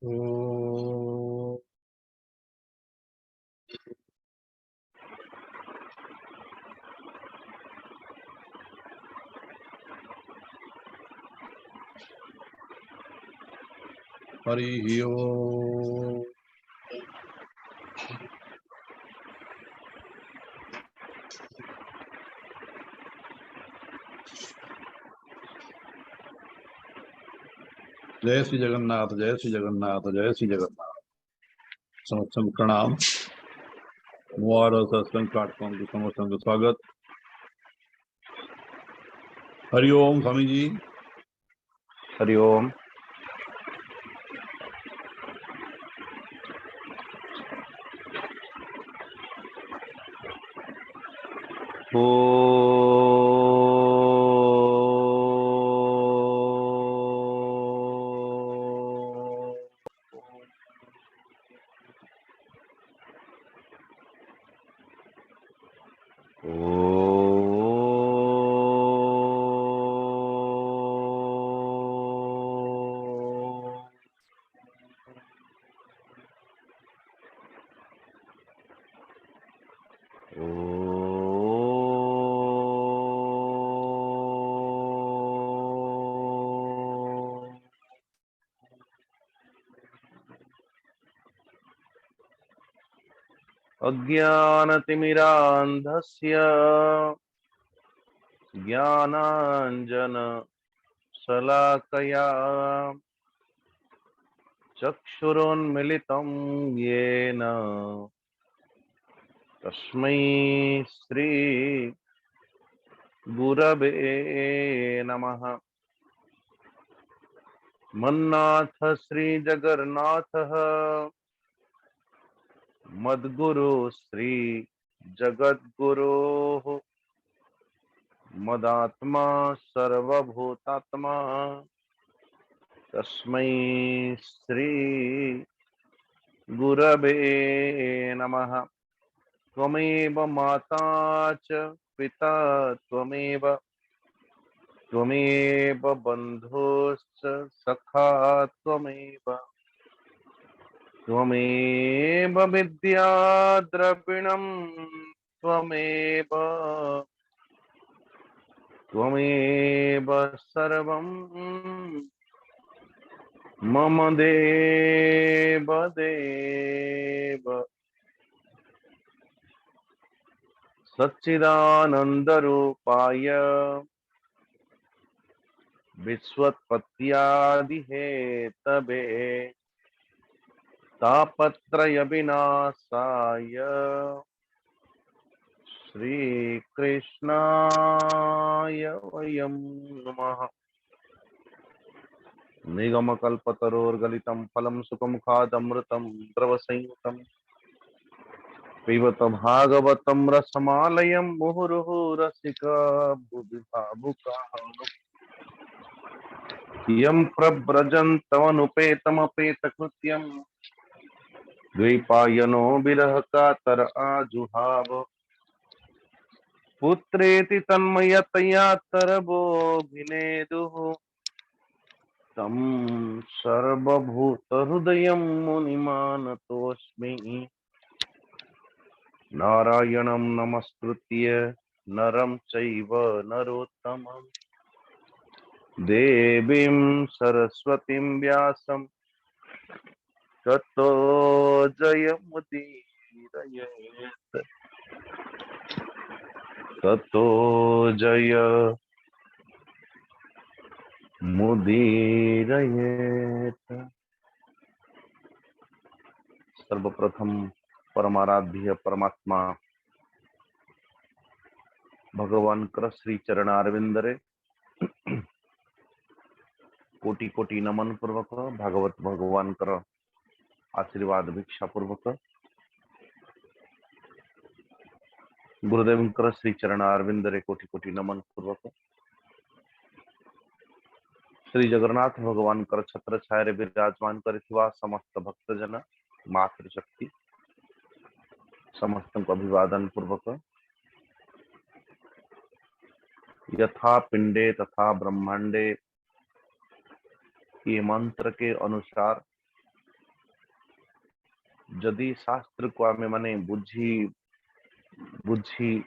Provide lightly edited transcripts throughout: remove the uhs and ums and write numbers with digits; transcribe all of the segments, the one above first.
ओ हरि ओम। जय श्री जगन्नाथ, जय श्री जगन्नाथ, जय श्री जगन्नाथ। समस्तम प्रणाम। मुबारक सत्संग प्लेटफॉर्म की समस्तों का स्वागत। हरि ओम स्वामी जी। हरि ओम। अज्ञानतिमिरान्धस्य ज्ञानाञ्जनशलाकया चक्षुरुन्मिलितं येन तस्मै श्री गुरवे नमः। मन्नाथ श्री जगन्नाथः मद्गुरु श्री जगद्गुरोः मदात्मा सर्वभूतात्मा तस्मै श्री गुरवे नमः। त्वमेव माता च पिता त्वमेव बन्धुश्च सखा त्वमेव विद्या द्रविणं त्वमेव सर्वं मम देव देव। सच्चिदानन्दरूपाय विश्वोत्पत्त्यादिहेतवे तापत्रयविनाशाय श्रीकृष्णाय वयं नमः। निगमकल्पतरोर्गलितं फलं सुखमुखादमृतं द्रवसंयुतं पिबत भागवतं रसमालयं मुहुर्मुहुः रसिका भुवि भावुकाः। यं प्रव्रजन्तमनुपेतमपेतकृत्यं द्वैपायनो विरह कातर आजुहाव। पुत्रेति तन्मयतया तरवोऽभिनेदुः तं सर्वभूतहृदयं मुनिमानतोऽस्मि। नारायणं नमस्कृत्य नरं चैव नरोत्तमं देवीं सरस्वतीं व्यासं ततो जयमुदीरयेत्। ततो जयमुदीरयेत्। सर्वप्रथम परमाराध्य परमात्मा भगवान कर श्री चरणारविंदरे कोटि कोटि नमन पूर्वक भागवत भगवान कर आशीर्वाद भिक्षा पूर्वक गुरुदेव कर श्री चरणारविंदरे कोटि कोटि नमन पूर्वक श्री जगन्नाथ भगवान कर छत्र छाया विराजमान करिथिवा समस्त भक्तजन मातृशक्ति समस्त अभिवादन पूर्वक यथा पिंडे तथा ब्रह्मांडे ये मंत्र के अनुसार जदि शास्त्र को आमे माने बुझी बुझी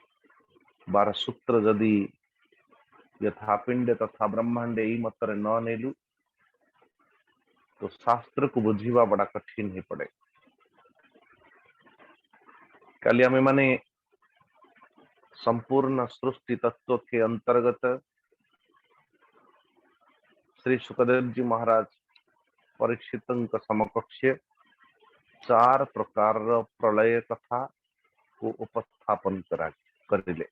बार सूत्र जदि यथा पिंड तथा ब्रह्मांड यही मतरे न नेलु तो शास्त्र को बुझीवा बड़ा कठिन ही पड़े। काली आमे माने संपूर्ण सृष्टि तत्व के अंतर्गत श्री सुखदेव जी महाराज परीक्षित समकक्ष 4 प्रकार प्रलय कथा को उपस्थापन करिले।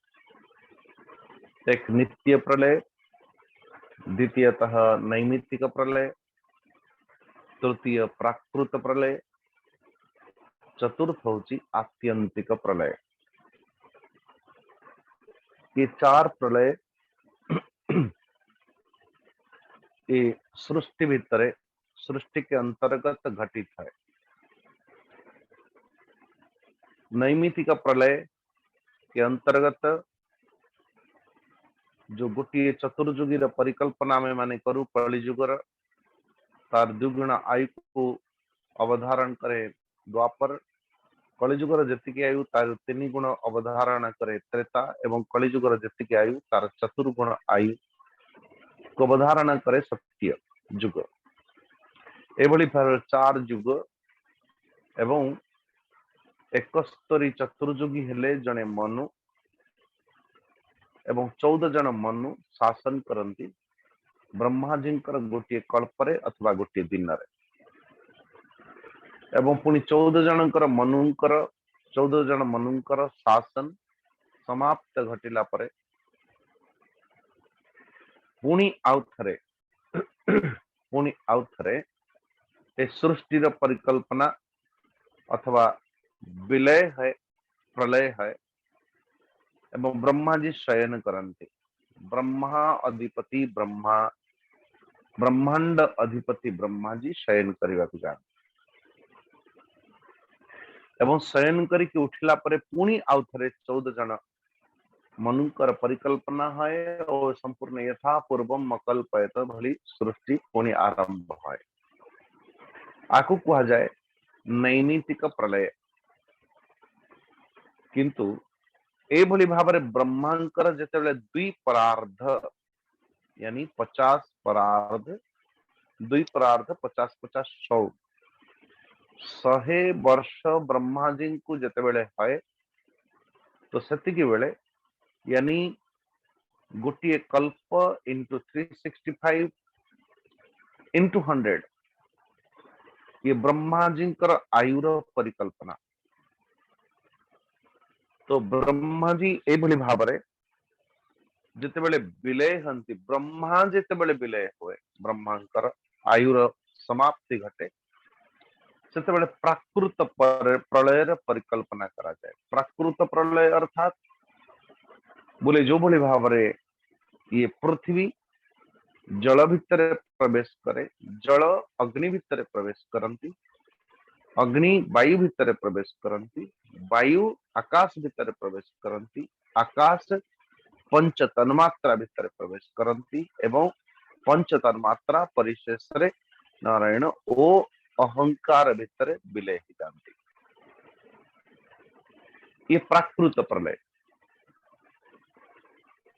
एक नित्य प्रलय, द्वितीयतः नैमित्तिक प्रलय, तृतीय प्राकृत प्रलय, चतुर्थ होची आत्यंतिक प्रलय। ये 4 प्रलय ये सृष्टि भितरे सृष्टि के अंतर्गत घटित है। नैमित्तिक प्रलय के अंतर्गत जो गोटे चतुर्युगी परिकल्पना में माने करू कलिजुगर तार द्विगुण आयु को अवधारण करे द्वापर, कलिजुगर जेतिकी आयु तार 3 गुण अवधारण करे त्रेता एवं कलिजुगर जेतिकी आयु तार 4 गुण आयु को अवधारण करे सत्य युग। एभली 4 युग एवं 71 चतुर्युगी हेले जने मनु एवं 14 जन मनु शासन करती ब्रह्माजी गोटे कल्परे अथवा गोटे दिन एवं पुणी 14 जनकर मनुकर 14 जन मनुकर शासन समाप्त घटिला परे पुणी आउ थरे ए सृष्टिर परिकल्पना अथवा विलय है प्रलय है एवं ब्रह्माजी शयन करते। ब्रह्मा अधिपति ब्रह्मा ब्रह्मांड अधिपति ब्रह्माजी शयन करने को जाते एवं शयन करके उठिला परे पुणी आउ थरे 14 जन मनुकर परिकल्पना है और संपूर्ण यथा पूर्वम अकल्पयत भली सृष्टि पुणी आरंभ है। आकु कहा जाए नैमित्तिक प्रलय। किंतु ए भली भावरे ब्रह्मांकर जेतेबेले 2 परार्ध यानी 50 परार्ध 2 परार्ध 50-50 100 वर्ष ब्रह्माजी को जेतेबेले है तो सेतिकी बेले यानी गोटे कल्प इंटू 365 इंटू 100 ये ब्रह्माजी आयुर परिकल्पना। तो ब्रह्माजी एभली भावरे जितेबेले विलय हंती ब्रह्मा जितेबेले विलय हुए ब्रह्मांकर आयुर समाप्ति घटे सेतेबेले प्राकृत प्रलयर परिकल्पना करा जाए। प्राकृत प्रलय अर्थात बोले जो भली भावरे ये पृथ्वी जल भितर प्रवेश करे, जल अग्नि भितर प्रवेश करती, अग्नि वायु भितर प्रवेश करती, वायु आकाश भितर प्रवेश करती, आकाश पंच तन्मात्रा भितर प्रवेश करती एवं पंच तन्मात्रा परिशेष रे नारायण ओ अहंकार भितर विलय ही जाती। ये प्राकृत प्रलय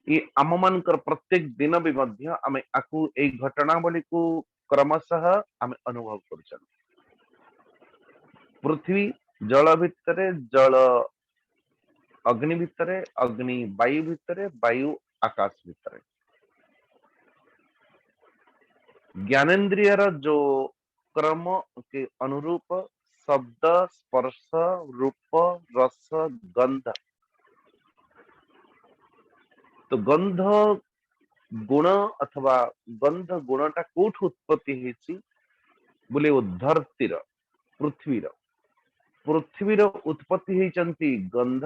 ये आम मानकर प्रत्येक दिन भी मध्य आमे आकु ए घटनावली को क्रमशः आमे अनुभव कर। पृथ्वी जल भितर जल अग्नि भितर अग्नि वायु भितर वायु आकाश भितर ज्ञानेन्द्रियर जो क्रम के अनुरूप शब्द स्पर्श रूप रस गंध तो गंध गुण अथवा गंध गुणटा कोठ उत्पत्ति हेची बोले वो धरतीर पृथ्वीर उत्पत्ति हेचंती गंध।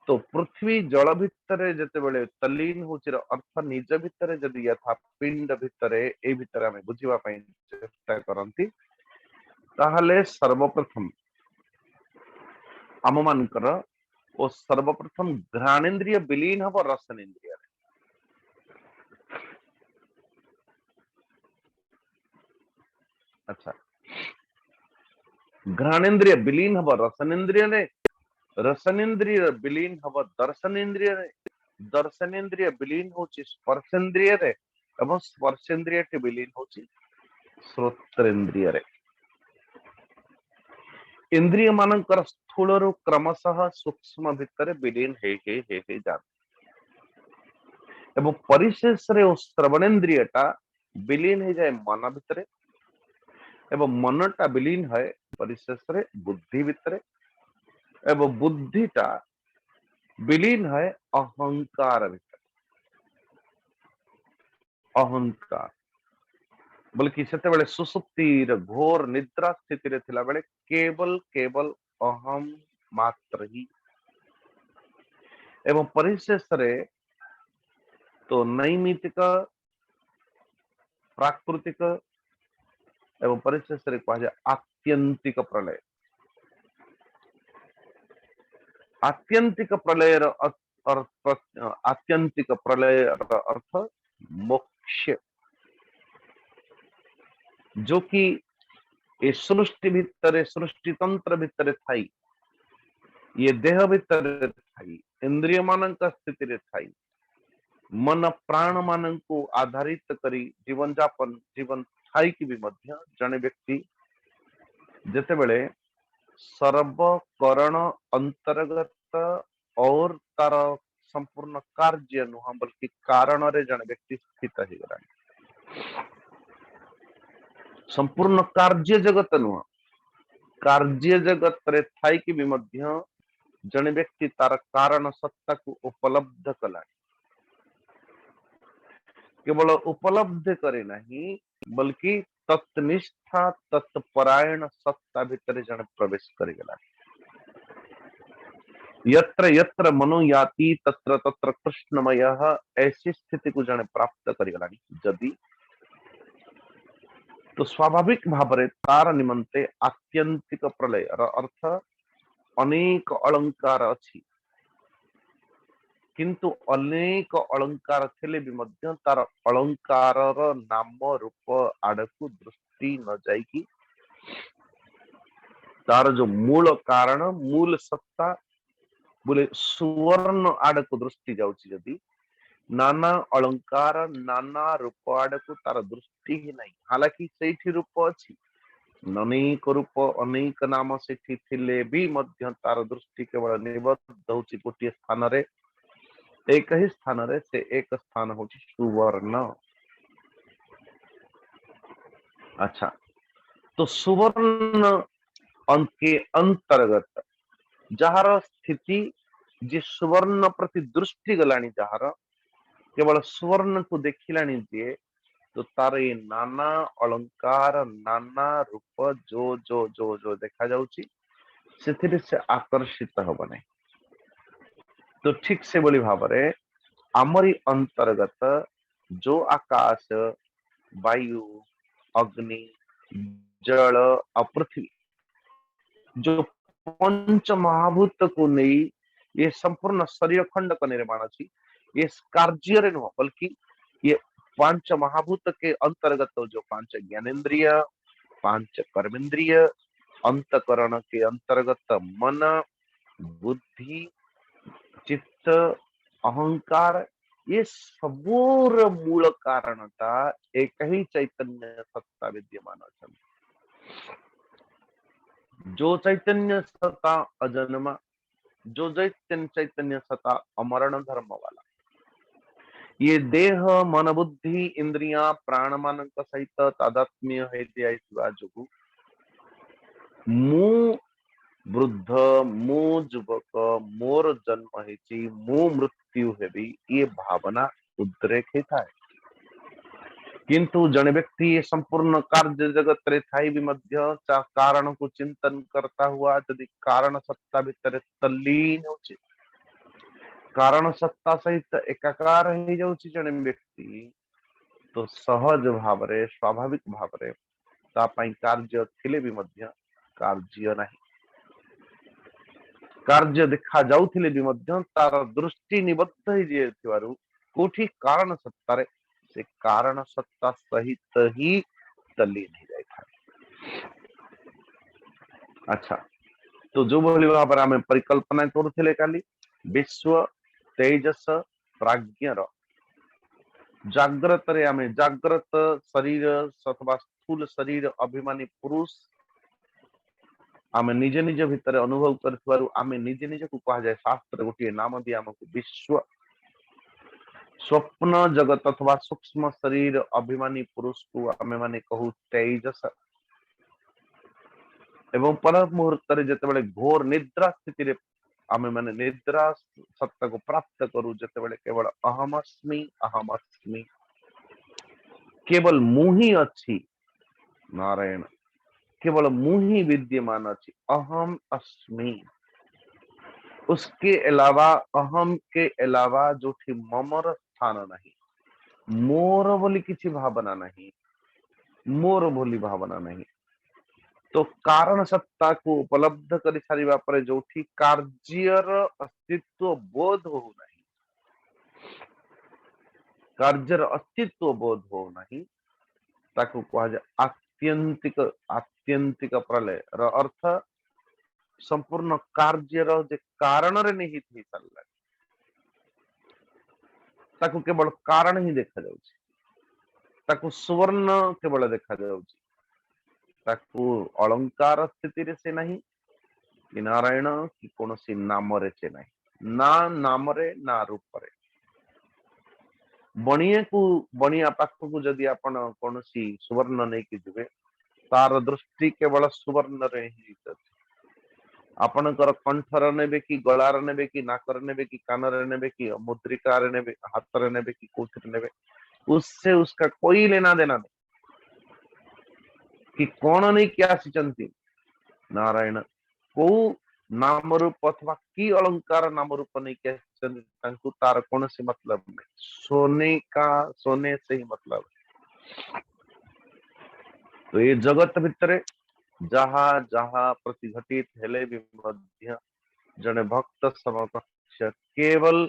तो पृथ्वी जल भितर जेतेबेले तल्लीन होचिर अर्थ निज भितर जदि यथा पिंड भितर ए भितर आमे बुझिबा पई चेष्टा करंती ताहले सर्वप्रथम आम मानकर ओ सर्वप्रथम घ्राणेन्द्रिय विलीन हब रसनेन्द्रिय। अच्छा घ्राणेन्द्रिय विलीन हब रसनेन्द्रिय रे, रसनेन्द्रिय विलीन हब दर्शनेन्द्रिय रे, दर्शनेन्द्रिय विलीन होची स्पर्शेन्द्रिय रे, एवं स्पर्शेन्द्रिय टी विलीन होची श्रोत्रेन्द्रिय रे। इंद्रिय मानकर स्थूल रु क्रमशः सूक्ष्म भितर विलीन हे जाते एवं परिशेष रे श्रवणेन्द्रिय टा विलीन हो जाए मन भितर एवं मनटा विलीन है परिशेष रे बुद्धि भितर एवं बुद्धिटा विलीन है अहंकार भितर। अहंकार बल्कि सेते सुसुप्तिर घोर निद्रा स्थिति रे थिला बेले केवल केवल अहम मात्र ही एवं परिशेष रे तो नैमितिक प्राकृतिक एवं परिशेष रे कहा जाए आत्यंतिक प्रलय। आत्यंतिक प्रलय आत्यंतिक प्रलय अर्थ मोक्ष जो कि ये सृष्टि भितर सृष्टि तंत्र भितर थाई ये देह भितर थाई इंद्रिय मान स्थिति रे थाई मन प्राण मान को आधारित करी जीवन जापन जीवन थाई कि भी मध्य जने व्यक्ति जेते बेले सर्वकरण अंतर्गत और तार संपूर्ण कार्य नुह बल्कि कारण रे जने व्यक्ति स्थित हो गला संपूर्ण कार्य जगत नुह कार्य जगत रे थाई कि भी मध्य जने व्यक्ति तार कारण सत्ता को उपलब्ध कला केवल उपलब्ध करे नहीं बल्कि तत्निष्ठा तत्परायण सत्ता भितर जन प्रवेश कर गला यत्र यत्र मनो याति तत्र तत्र कृष्णमय ऐसी स्थिति को जन प्राप्त कर गला जदि तो स्वाभाविक भाव रे तार निमंते आत्यंतिक प्रलय अर्थ अनेक अलंकार अछि किंतु अनेक अलंकार थिले भी मध्य तार अलंकार नाम रूप आड़कू दृष्टि न जाइकी तार जो मूल कारण मूल सत्ता बोले सुवर्ण आड़कू दृष्टि जाउची जदी नाना अलंकार नाना रूप आड़कू तार दृष्टि ही नहीं हालांकि सेठी रूप अछि अनेक रूप अनेक नाम सेठी थिले भी मध्य तार दृष्टि केवल निबद्ध होची गोटे स्थान रे एक ही स्थान रे से एक स्थान होची सुवर्ण। अच्छा तो सुवर्ण के अंतर्गत जहार स्थिति जे सुवर्ण प्रति दृष्टि गलानी जहार केवल सुवर्ण को देखिलानी जे तो तार ये नाना अलंकार नाना रूप जो जो जो जो देखा जाउची सेथिरे से आकर्षित होबो नै। तो ठीक से बोली भावरे आमरी अंतर्गत जो आकाश वायु अग्नि जल और पृथ्वी जो पंच महाभूत को नहीं ये संपूर्ण शरीर खंड का निर्माण अच्छी ये कार्य रे नुह बल्कि ये पांच महाभूत के अंतर्गत जो पांच ज्ञानेन्द्रिय पांच कर्मेंद्रिय अंतकरण के अंतर्गत मन बुद्धि चित्त अहंकार ये सबूर मूल कारणता एक ही चैतन्य सत्ता विद्यमान अछि जो चैतन्य सत्ता अजन्मा जो चैतन्य सत्ता अमरण धर्म वाला ये देह मन बुद्धि इंद्रियां प्राण मान सहित तादात्म्य है जो मु वृद्ध मु युवक मोर जन्म है मु मृत्यु है ये भावना उद्रेकित है किंतु जन व्यक्ति संपूर्ण कार्य जगत रे थाई भी मध्य कारण को चिंतन करता हुआ यदि कारण सत्ता भितर तल्लीन होचे कारण सत्ता सहित एकाकार हो जाउची जन व्यक्ति तो सहज भाव रे स्वाभाविक भाव रे ता पई कार्य थिले भी मध्य कार्य नहीं कार्य देखा जाउथिले भी मध्य तार दृष्टि निबद्ध ही जे थिवारु कोठी कारण सत्ता रे से कारण सत्ता सहित ही तल्लीन हो जाए। अच्छा, तो जो भली भाव आम परिकल्पना करुले काली विश्व तेजस प्राज्ञर जाग्रत रे आम जाग्रत शरीर अथवा स्थूल शरीर अभिमानी पुरुष आम निज निज भितर अनुभव कर आम निज निज को कह जाए शास्त्र गोटे नाम दिए आमको विश्व स्वप्न जगत अथवा सूक्ष्म शरीर अभिमानी पुरुष को आम माने कहू तेजस एवं पर मुहूर्त जिते घोर निद्रा स्थिति आम माने निद्रा सत्ता को प्राप्त करू जिते केवल अहमस्मी केवल मुही अच्छी नारायण केवल मुही विद्यमान अच्छी अहम अस्मि उसके अलावा अहम के अलावा जो ममर स्थान नहीं मोर बोली किसी भावना नहीं मोर बोली भावना नहीं तो कारण सत्ता को उपलब्ध कर सारिबा परे जो कार्यर अस्तित्व बोध हो नहीं कार्यर अस्तित्व बोध हो नहीं ताकू कहा जाए आत्यंतिक आत्यंतिक प्रलय र अर्थ संपूर्ण कार्यर जे कारण रे निहित ही सारा ताकू केवल कारण ही देखा जाउछि ताकू सुवर्ण केवल देखा जाउछि ताकू अलंकार स्थिति रे से नहीं कि नारायण कि कौन सी नाम रे से नहीं ना नाम रे ना रूप रे बणिया को बणिया पाख को जदि आपण कौन सी सुवर्ण नहीं कि जिवे तार दृष्टि केवल सुवर्ण रे ही अछि आपणकर कंठर नेबे कि गलार नेबे कि नाकर नेबे कि कानर नेबे कि मुद्रिकार नेबे हाथ नेबे कि कोठर नेबे उससे उसका कोई लेना देना नहीं कि कौन नहीं क्या आसिचंती नारायण को नाम रूप अथवा की अलंकार नाम रूप नहीं क्या आसिचंती तांकु तार कौन से मतलब नहीं सोने का सोने से ही मतलब तो ये जगत भितर जहा जहा प्रतिघटित हेले भी मध्य जने भक्त समकक्ष केवल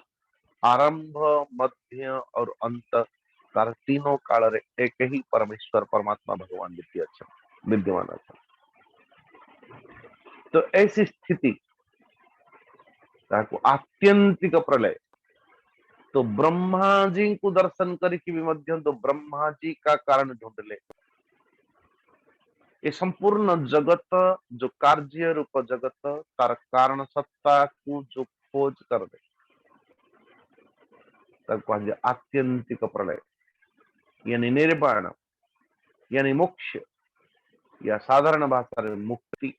आरंभ मध्य और अंत तार तीनों काल रे एक ही परमेश्वर परमात्मा भगवान विद्यमान अच्छा तो ऐसी स्थिति ताको आत्यंतिक प्रलय तो ब्रह्मा जी को दर्शन करके भी मध्य तो ब्रह्मा जी का कारण ढूंढ ले ये संपूर्ण जगत जो कार्य रूप जगत तार कारण सत्ता को जो खोज कर दे तक आत्यंतिक प्रलय यानी निर्वाण यानी मोक्ष या साधारण भाषा रे मुक्ति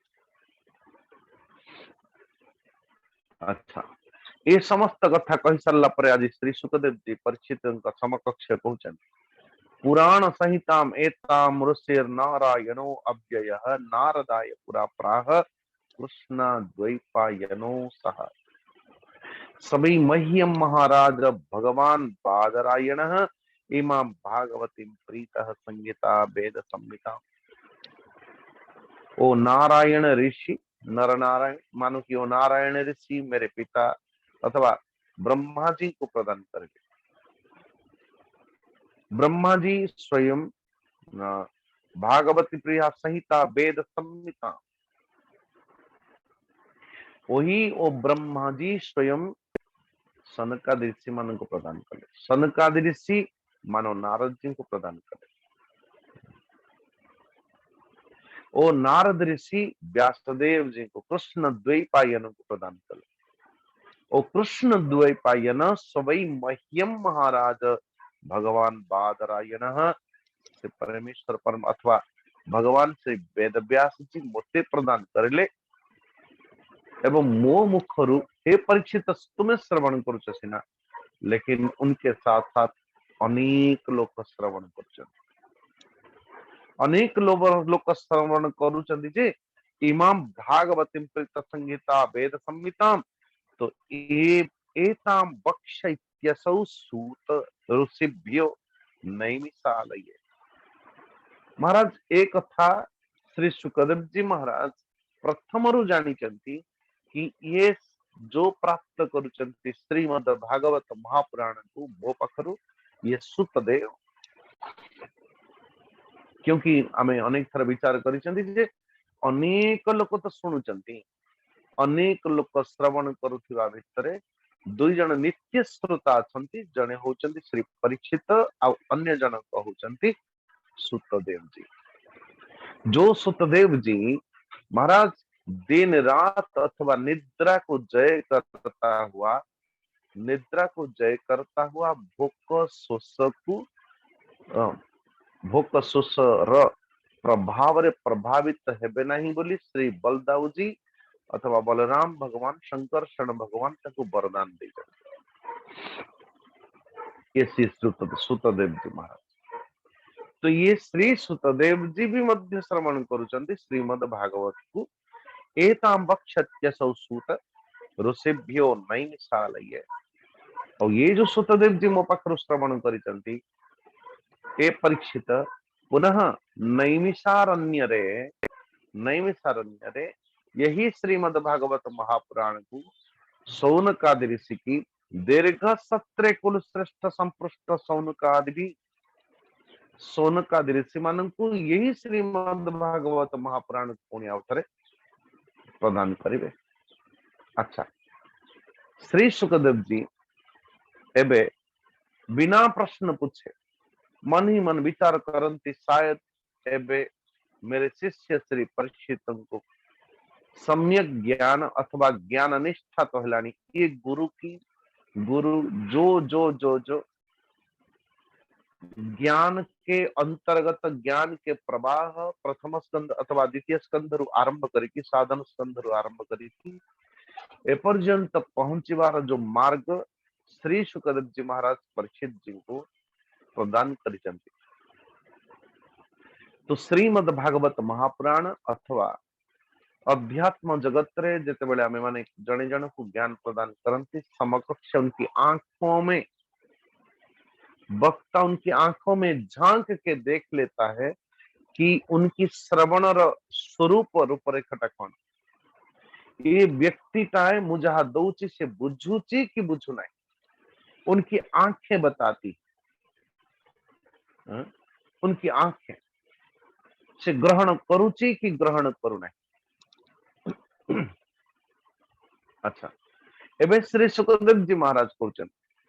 अच्छा ये समस्त कथा कही सारा पर आज श्री सुखदेव जी परीक्षित समकक्ष कहते पुराण संहिताम एताम ऋषिर नारायणो अव्ययः नारदाय पुरा प्राह कृष्ण द्वैपायनो सह सभी मह्यम महाराज भगवान बादरायण इमा भागवती प्रीतः संहिता वेद संहिता ओ नारायण ऋषि नर नारायण मानो कि ओ नारायण ऋषि मेरे पिता अथवा ब्रह्मा जी को प्रदान करके ब्रह्मा जी स्वयं भागवती प्रिया संहिता वेद संहिता वही ओ ब्रह्मा जी स्वयं सनकादि ऋषि मान को प्रदान कले सनकादि ऋषि मानो नारद जी को प्रदान कले ओ नारद ऋषि व्यासदेव जी को कृष्ण द्वैपायन को प्रदान कले ओ कृष्ण द्वैपायन सवै मह्यम महाराज भगवान बादरायण से परमेश्वर परम अथवा भगवान से वेद व्यास जी मोते प्रदान करले एवं मो मुखरु हे परीक्षित तुम्हें श्रवण करुच सिना लेकिन उनके साथ साथ अनेक लोक श्रवण कर अनेक लोक श्रवण करुचंदी जे इमाम भागवती प्रीत संहिता वेद संहिता तो एताम बक्षयत्यसौ सूत ऋषिभ्यो नैमिषालये महाराज एक था श्री सुखदेव जी महाराज प्रथम जानी कि ये जो प्राप्त करुचंती श्रीमद भागवत महापुराण को मो पाखरु ये सुतदेव क्योंकि आमे अनेक थर विचार करिसेंती जे अनेक लोक तो शुणुचंती, अनेक लोक श्रवण करुथिबा भितरे दुई जन नित्य श्रोता अछंती, जने होचंती श्री परीक्षित आ अन्य जनक होचंती सुतदेव जी। जो सुतदेव जी महाराज दिन रात अथवा निद्रा को जय करता हुआ, निद्रा को जय करता हुआ भोक शोष को भोक शोष र प्रभाव रे प्रभावित हेबे नहीं बोली श्री बलदाऊ जी अथवा बलराम भगवान शंकरषण भगवान ताको वरदान दे। ये श्री सुतदेव जी महाराज। तो ये श्री सुतदेव जी भी मध्य श्रवण करुचंती श्रीमद भागवत को। एताम वक्षत्यसौ सूत ऋषिभ्यो नैमिषालये। और ये जो सुतदेव जी मो पाखरु श्रवण करिचंती ए परीक्षित पुनः नैमिषारण्य रे यही श्रीमद भागवत महापुराण को सौनकादि ऋषि की दीर्घ सत्रे कुल श्रेष्ठ संपृष्ट सौनकादि भी सौनकादि ऋषि मान को यही श्रीमद भागवत महापुराण पुण्य अवसरे प्रदान करिवे। अच्छा, श्री सुखदेव जी एबे बिना प्रश्न पूछे मन ही मन विचार करंती शायद एबे मेरे शिष्य श्री परीक्षित को सम्यक ज्ञान अथवा ज्ञान निष्ठा तो हेलानी। ये गुरु जो ज्ञान के अंतर्गत ज्ञान के प्रवाह प्रथम स्कंद अथवा द्वितीय स्कंद रु आरंभ करी साधन स्कंद रु आरंभ करी एपर्यंत पहुंचीबार जो मार्ग श्री सुखदेव जी महाराज परीक्षित जी को प्रदान करिचंती। तो श्रीमद भागवत महापुराण अथवा अध्यात्म जगत रे जेते बेले आमे माने जने जन को ज्ञान प्रदान करंती समकक्ष उनकी आंखों में वक्ता उनकी आंखों में झांक के देख लेता है कि उनकी श्रवण स्वरूप रूपरेखा कौन। ये व्यक्तिटाए मुझा दौची से बुझुची कि बुझु नहीं, उनकी आंखें बताती, उनकी आंखें से ग्रहण करुची कि ग्रहण करू नहीं। अच्छा, एवं श्री सुखदेव जी महाराज कहते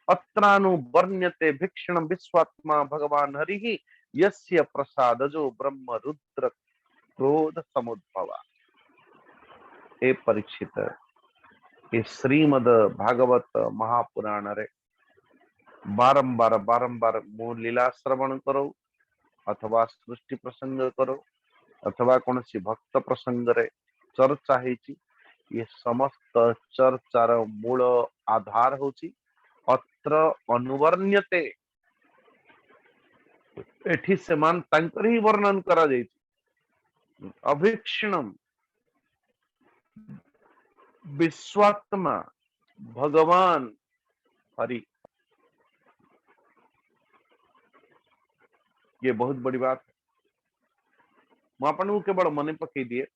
अत्रानु वर्ण्यते भिक्षण विश्वात्मा भगवान हरि यस्य प्रसादजो ब्रह्म रुद्र क्रोध समुद्भवा। ए परीक्षित ये श्रीमद भागवत महापुराण रे बारंबार बारंबार मो लीला श्रवण करो अथवा सृष्टि प्रसंग करो अथवा कौन सी भक्त प्रसंग रे चर्चा हेची, ये समस्त चर्चार मूल आधार होची अत्र अनुवर्ण्यते। एठी से मान तांकर ही वर्णन करा जायछि अभीक्षणम विश्वात्मा भगवान हरि। ये बहुत बड़ी बात है। आपन केवल मन पकई दिए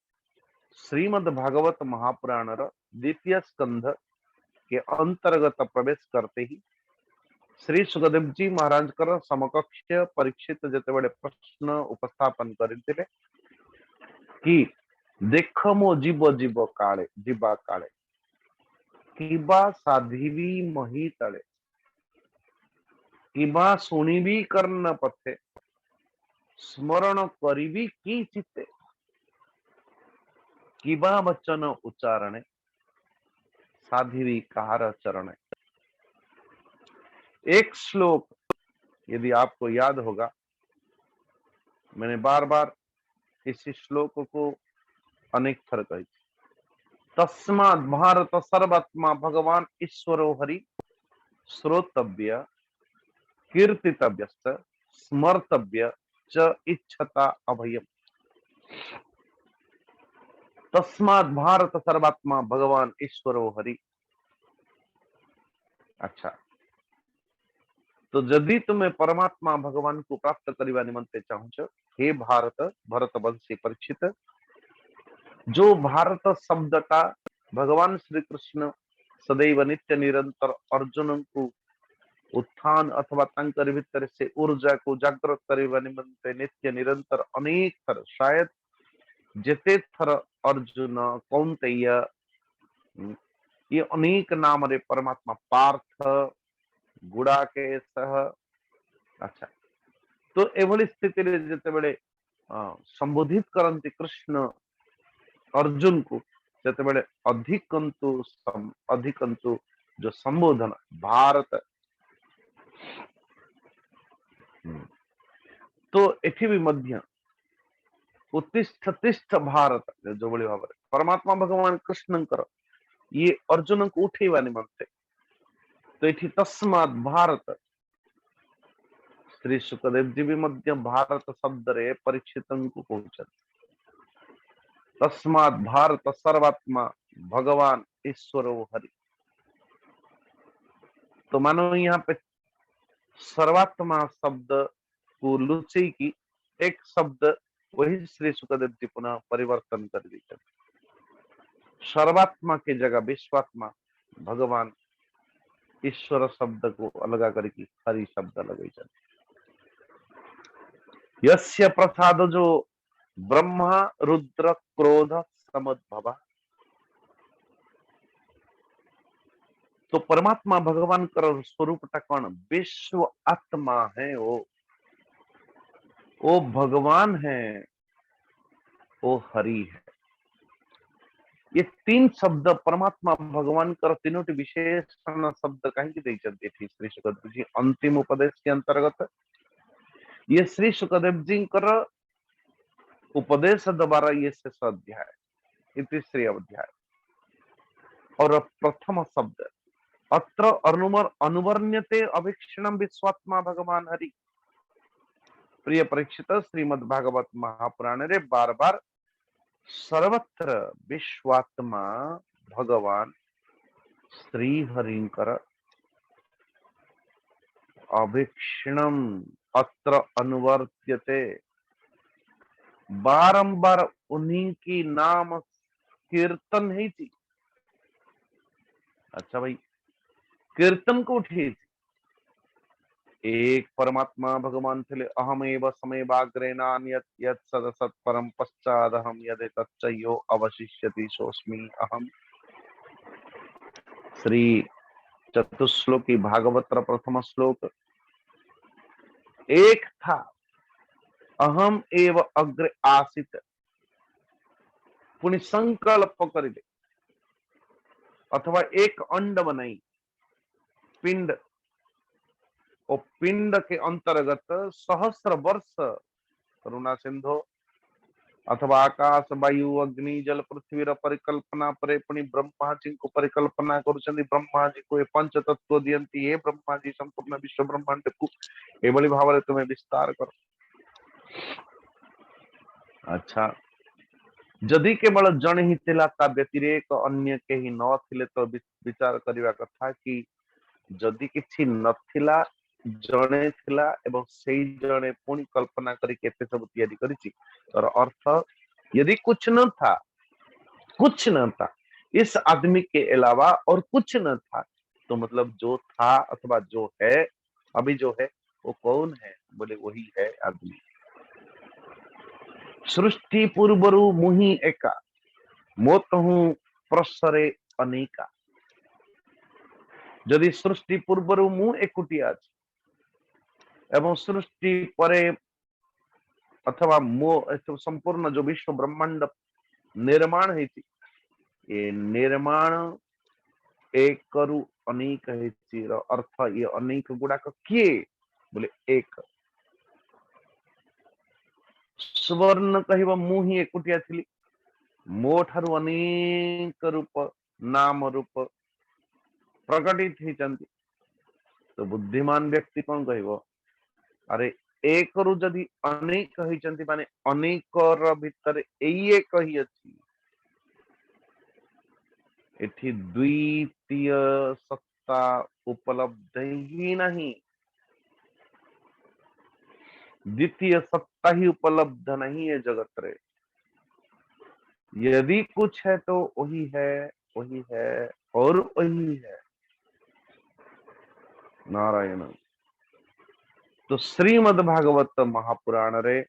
श्रीमद भागवत महापुराण द्वितीय स्कंध के अंतर्गत प्रवेश करते ही श्री सुखदेव जी महाराज कर समकक्ष परीक्षित जेते बड़े प्रश्न उपस्थापन करते कि देख मो जीव जीव काले जीवा काले किबा साधिवी मही तले किबा सुनिबी कर्ण पथे स्मरण करिबी की चित्ते किबा वचन उच्चारणे साधिवी कहार चरण। एक श्लोक यदि आपको याद होगा, मैंने बार बार इसी श्लोक को अनेक थर कही। तस्मात् भारत सर्वात्मा भगवान ईश्वरो हरि श्रोतव्य कीर्तितव्य स्मर्तव्य च इच्छता अभयम। तस्मात् भारत सर्वात्मा भगवान ईश्वरो हरि। अच्छा, तो यदि तुम्हें परमात्मा भगवान को प्राप्त करने निमंते चाहूँ, हे भारत भरत वंशी परीक्षित, जो भारत शब्दटा भगवान श्री कृष्ण सदैव नित्य निरंतर अर्जुन को उत्थान अथवा तंकर भीतर से ऊर्जा को जागृत करने निमंते नित्य निरंतर अनेक थर शायद जेते थर अर्जुन कौंतेय ये अनेक नाम रे परमात्मा पार्थ गुड़ाकेश। अच्छा, तो एभली स्थिति रे जते बेले संबोधित करंती कृष्ण अर्जुन को, जते बेले अधिकंतु जो संबोधन भारत, तो एठी भी मध्य उत्तिष्ठ तिष्ठ भारत जो बड़ी भाव परमात्मा भगवान कृष्णंकर ये अर्जुन को उठेवा निमंते, तो एठी तस्मात् भारत श्री सुखदेव जी भी मध्य भारत शब्द रे परीक्षित को पहुंचन। तस्मात् भारत सर्वात्मा भगवान ईश्वर हरि। तो मानो यहाँ पे सर्वात्मा शब्द को लुची की एक शब्द वही श्री सुखदेव जी पुनः परिवर्तन कर दीजिए। सर्वात्मा की जगह विश्वात्मा भगवान ईश्वर शब्द को अलगा करके हरि शब्द लगे। यस्य प्रसाद जो ब्रह्मा रुद्र क्रोध समुद्भव। तो परमात्मा भगवान का स्वरूप कौन? विश्व आत्मा है, वो भगवान है, वो हरि है। ये तीन शब्द परमात्मा भगवान कर तीनों विशेषण शब्द कहीं दी चलती थी श्री सुखदेव जी अंतिम उपदेश के अंतर्गत। ये श्री सुखदेव जी कर उपदेश द्वारा ये शेष अध्याय तीसरे अध्याय और प्रथम शब्द अत्र अनुवर्ण्यते अभीक्षणम विश्वात्मा भगवान हरि। प्रिय परीक्षित श्रीमद् भागवत महापुराण रे बार बार सर्वत्र विश्वात्मा भगवान श्री हरिंकर अभीक्षणम अत्र अनुवर्त्यते, बारंबार उन्हीं की नाम कीर्तन ही थी। अच्छा भाई, कीर्तन को उठी थी। एक परमात्मा भगवान थे अहमेव समेवाग्रेनान्यत् यत् सदसत् परम पश्चादहम यदि तच्चयो अवशिष्यति सोस्मि अहम। श्री चतुश्लोकी भागवत प्रथम श्लोक। एक था अहम एव अग्रे आसित, पुण्य संकल्प कर अथवा एक अंड बनाई पिंड, और पिंड के अंतर्गत सहस्र वर्ष करुणा सिंधु अथवा आकाश वायु अग्नि जल पृथ्वी परिकल्पना परे पुणी ब्रह्मा जी को परिकल्पना कर ब्रह्मा जी को पंच तत्व दियंती हे ब्रह्मा जी संपूर्ण विश्व ब्रह्मांड को एभली भाव तुम्हें विस्तार कर। अच्छा, जदि केवल जन ही थिला ता व्यतिरेक अन्य केही न थिले तो विचार करबा कथा कि जदि किछि नथिला जणे थिला एवं सेई जणे पुणी कल्पना करी केते सब तैयारी करिछि। और अर्थ यदि कुछ न था इस आदमी के अलावा और कुछ न था, तो मतलब जो था अथवा जो है अभी जो है वो कौन है? बोले वही है आदमी। सृष्टि पूर्वरु मुहि एका मोतहु प्रसरे अनेका। यदि सृष्टि पूर्वरु मु एकुटिया अछि एवं सृष्टि परे अथवा मो संपूर्ण जो विश्व ब्रह्मांड निर्माण है, ये निर्माण एक करु अनेक है। अर्थ ये अनेक गुड़ाक किए? बोले एक। सुवर्ण कहब मु ही एकुटिया थी, मो ठारू अनेक रूप नाम रूप प्रकटित होती। तो बुद्धिमान व्यक्ति कौन कहब? अरे एक रु जदि अनेक होइचंती माने अनेक भितर एई एक ही अछि, एठी द्वितीय सत्ता उपलब्ध ही नहीं, द्वितीय सत्ता ही उपलब्ध नहीं है जगत रे। यदि कुछ है तो वही है और वही है। नारायण। तो श्रीमद् भागवत महापुराण रे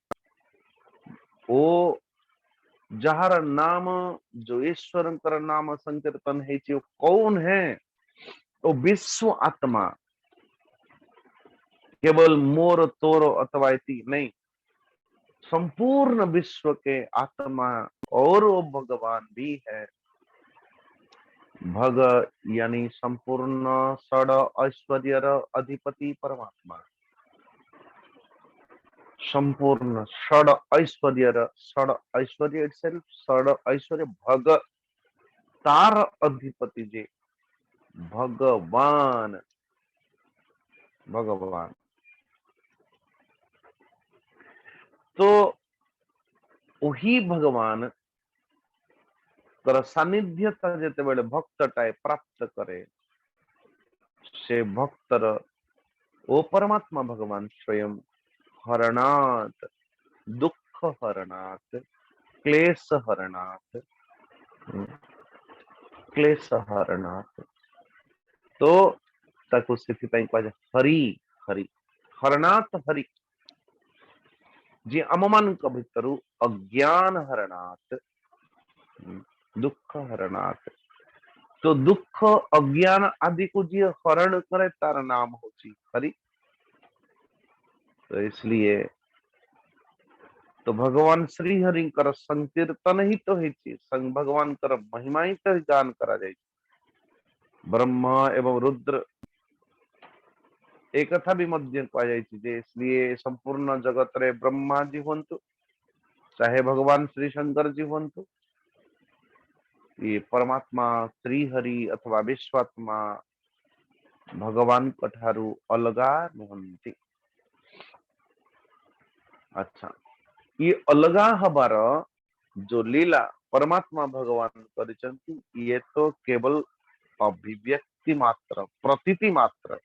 वो जहार नाम जो ईश्वर नाम संकीर्तन है कौन है? वो विश्व आत्मा, केवल मोर तोर अथवा इति नहीं, संपूर्ण विश्व के आत्मा और वो भगवान भी है। भग यानी संपूर्ण षड ऐश्वर्य अधिपति परमात्मा, संपूर्ण षड ऐश्वर्य इटसेल्फ षड ऐश्वर्य भग तार अधिपति जे भगवान, भगवान। तो वही भगवान कर सानिध्यता जेते बेले भक्तटाए प्राप्त करे, से भक्तर ओ परमात्मा भगवान स्वयं हरणात, दुख हरणात, क्लेश हरणात, क्लेश हरणात। तो ताको सिथिपाई कुआ जाए हरि, हरि हरणात हरि, जे आमମାନଙ୍କ ଭିतरु अज्ञान हरणात, दुख हरणात। तो दुख अज्ञान आदि को जी हरण करे तार नाम होची हरि। तो इसलिए तो भगवान श्री हरि कर संकीर्तन ही तो है, संग भगवान कर महिमा ही तो गान करा जाए। ब्रह्मा एवं रुद्र एक कथा भी मध्य कहा जाए, इसलिए संपूर्ण जगत रे ब्रह्मा जी हंतु चाहे भगवान श्री शंकर जी हंतु, ये परमात्मा श्री हरि अथवा विश्वात्मा भगवान कठारु अलगा नुहंती। अच्छा, ये अलगा हबार जो लीला परमात्मा भगवान करिसंती, ये तो केवल अभिव्यक्ति मात्र, प्रतीति मात्र।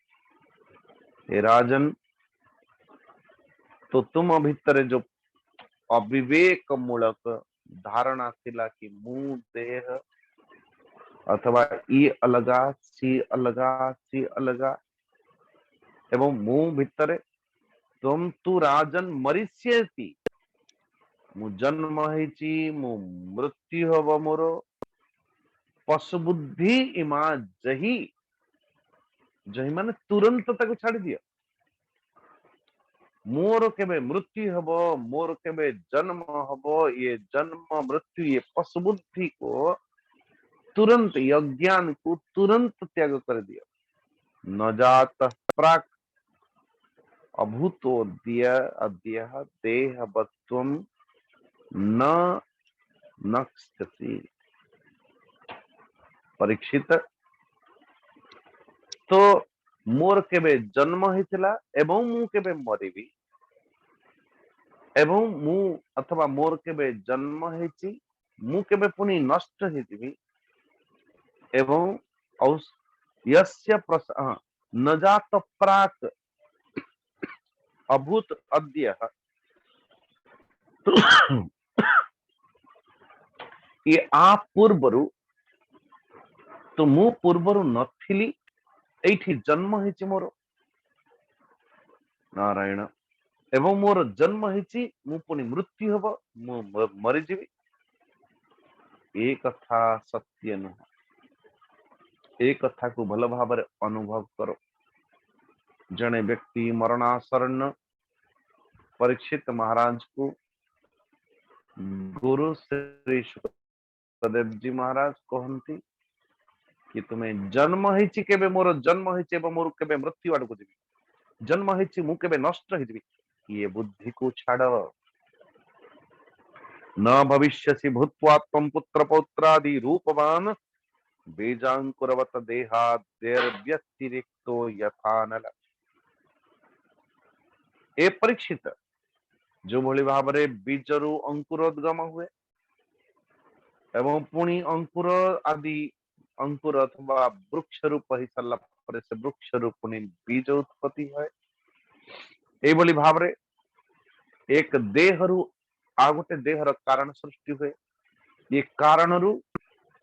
हे राजन, तो तुम भितर जो अविवेक मूलक धारणा थिला कि मु देह अथवा ई अलगा सी अलगा सी अलगा, एवं मु भितर तुम तू राजन मरीष्यति, मु जन्म हेची मु मृत्यु हब मोर, पशु बुद्धि इमा जही, जही माने तुरंत ताको छाड़ी दियो। मोर केबे मृत्यु हब, मोर केबे जन्म हब, ये जन्म मृत्यु ये पशु बुद्धि को तुरंत, अज्ञान को तुरंत त्याग कर दियो। न जात प्राक अभूतोद्य अद्य देहवत्वम न नक्ष्यति। परीक्षित, तो मोर केबे जन्म होइतिला एवं मु केबे मरिबी, एवं मु अथवा मोर केबे जन्म हेची मु केबे पुनी नष्ट हेजिबी, एवं यस्य न जात प्राक अभूत अद्य, ये आ पूर्वरु तो मु पूर्वरु नथिली, एठी जन्म हेची मोर नारायण, एवं मोर जन्म हेची मु पुनी मृत्यु हब, मु मरिजीवी। ए कथा सत्य नुह, ए कथा को भल भाव अनुभव करो। जने व्यक्ति मरणासन्न परीक्षित महाराज को गुरु श्री सुखदेव जी महाराज कहती कि तुम्हें जन्म हेची केबे मोर जन्म हेची एवं मोर केबे मृत्यु आड़ को जीवी, जन्म हेची मु केबे नष्ट हेजिबी, ये बुद्धि को छाड़। न भविष्यसि भूत्वा त्वं पुत्र पौत्रादि रूपवान बीजांकुरवत देहाद्यैर व्यतिरिक्तो यथा नल। ए परीक्षित, जो भली भाव रे बीजरु अंकुरोद्गम हुए एवं पुणी अंकुर आदि अंकुर अथवा वृक्ष रूप ही सारा पर से वृक्ष रूप पुणी बीज उत्पत्ति है, ए भली भाव रे एक देहरु आ गोटे देहर कारण सृष्टि हुए। ये कारणरु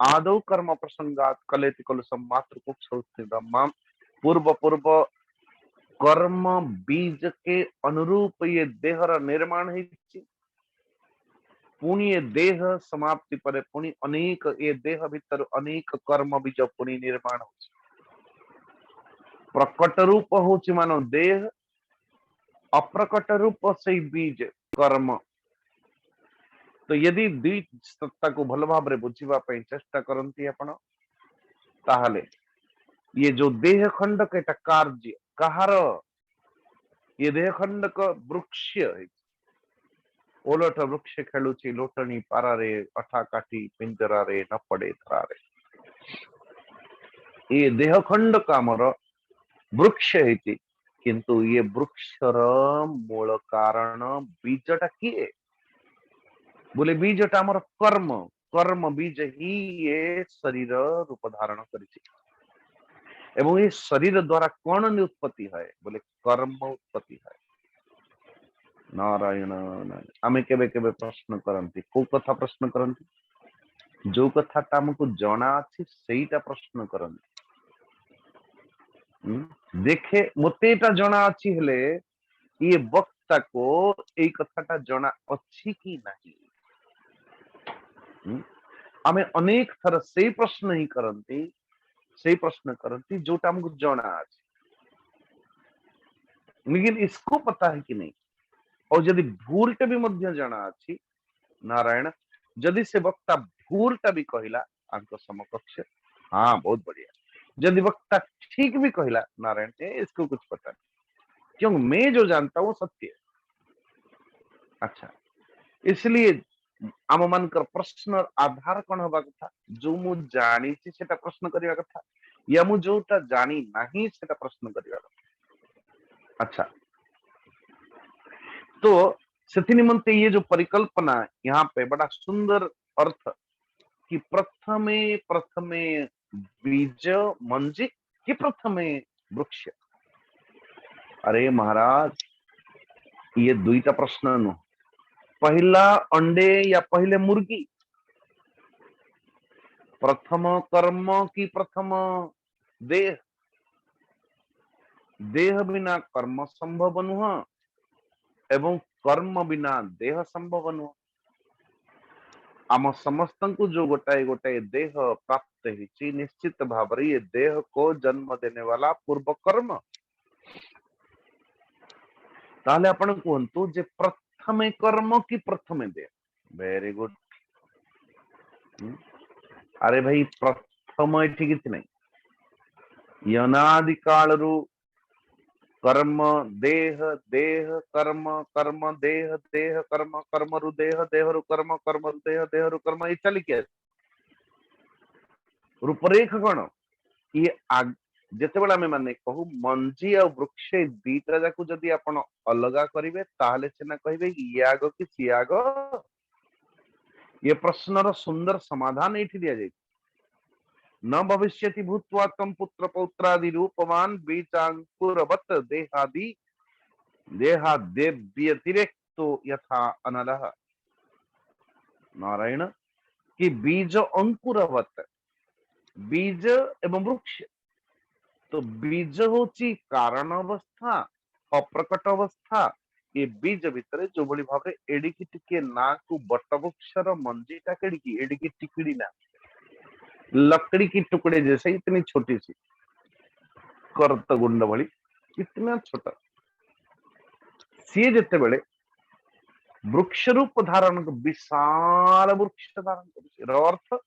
आदौ कर्म प्रसंगात कलेति कलुषम मात्र कुक्षौ पूर्व पूर्व कर्म बीज के अनुरूप ये देहर निर्माण है। पुणी ये देह समाप्ति पर पुणी अनेक ये देह भीतर अनेक कर्म बीज पुणी निर्माण हो प्रकट रूप हूँ मान देह अप्रकट रूप से बीज कर्म तो यदि दुई सत्ता को भल भाव में बुझा चेष्टा करती आपण ताहले ये जो देह खंडक एटा कार्य कहार ये देह खंडक वृक्ष ओलट वृक्ष खेलुची लोटनी पारारे अठा काठी पिंजरा रे न पड़े धरारे ये देह खंडक आमर वृक्ष है किंतु ये वृक्षर मूल कारण बीजटा किए बोले बीजटा आमर कर्म कर्म बीज ही ये शरीर रूप धारण करिछि एवं ये शरीर द्वारा कौन उत्पत्ति है बोले कर्म उत्पत्ति है नारायण नारायण आमे केबे केबे प्रश्न करंती को कथा प्रश्न करंती जो कथा हमको जना अछि सेईटा प्रश्न करंती देखे मते एटा जना अछि हेले ये वक्ता को एई कथाटा जना अछि कि नाही आमे अनेक थर से प्रश्न ही करंती जोटा हमको जना अछि लेकिन इसको पता है कि नहीं और यदि भूलटा भी मध्य जना अछि नारायण यदि से वक्ता भूलटा भी कहला आंक समकक्ष हाँ बहुत बढ़िया यदि वक्ता ठीक भी कहला नारायण इसको कुछ पता नहीं क्यों मैं जो जानता हूँ सत्य है अच्छा इसलिए आम मान प्रश्न आधार कौन हवा कथा जो मु जानी सेटा प्रश्न करवा कथा या मु जोटा जानी नहीं सेटा प्रश्न करवा कथा अच्छा तो से निमंते ये जो परिकल्पना यहाँ पे बड़ा सुंदर अर्थ कि प्रथमे प्रथमे बीज मंजी कि प्रथमे वृक्ष अरे महाराज ये दुईटा प्रश्न नु पहला अंडे या पहले मुर्गी प्रथम कर्म की प्रथम देह देह बिना कर्म संभव नुह एवं कर्म बिना देह संभव नुह आम समस्त को जो गोटाए गोटाए देह प्राप्त है निश्चित भाव ये देह को जन्म देने वाला पूर्व कर्म ताले आपण कहतु जे प्रथमे कर्म की प्रथमे देह वेरी गुड अरे भाई प्रथम एठी किछि नहीं यनादि काल रु कर्म देह देह कर्म कर्म देह देह कर्म कर्म रु देह देह रु कर्म कर्म रु देह देह रु कर्म ये चली के रूपरेख कौन ये जितेबाला आम मैंने कहू मंजी आ वृक्ष दीटा जाक जदि आपण अलगा करेंगे ताहले सिना कहे ये आग कि सी आग ये प्रश्नर सुंदर समाधान ये दि जाए न भविष्यति भूत्वा तम पुत्र पौत्रादि रूपवान बीजांकुरवत देहादि देहादेव्यतिरेक्तो यथा अनलः नारायण कि बीज अंकुरवत बीज एवं वृक्ष तो बीज होची कारण अवस्था अप्रकट अवस्था ये बीज भितर जो बड़ी भाव एडिकी टिके ना को बटवृक्षर मंजीटा केडिकी एडिकी टिकड़ी ना लकड़ी की टुकड़े जैसे इतनी छोटी सी करत गुंड भली इतना छोटा सी जिते बेले वृक्ष रूप धारण विशाल वृक्ष धारण अर्थ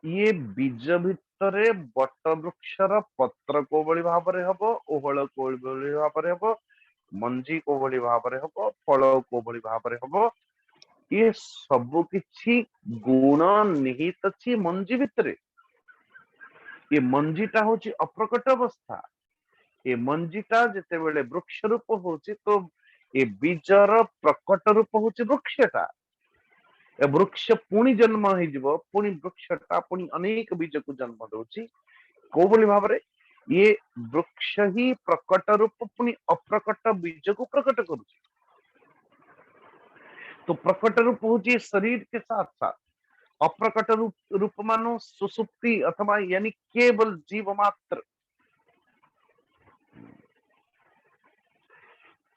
ये बीज भितरे बट वृक्षर पत्र को बड़ी भाव में हम ओहल को बड़ी भाव में हम मंजी को बड़ी भाव में हम फल को बड़ी भाव में हम ये सब किछि गुण निहित अछि मंजी भितरे ये मंजीटा होची अप्रकट अवस्था ये मंजीटा जिते बेले वृक्ष रूप होची तो ये बीजर प्रकट रूप होची वृक्षटा वृक्ष पुणी जन्म हो पुणी वृक्षटा पुणी अनेक बीज को जन्म दौची को बोली भाव रे ये वृक्ष ही प्रकट रूप पुणी अप्रकट बीज को प्रकट करुची तो प्रकट रूप होची शरीर के साथ साथ अप्रकट रूप मानो सुसुप्ति अथवा यानी केवल जीव मात्र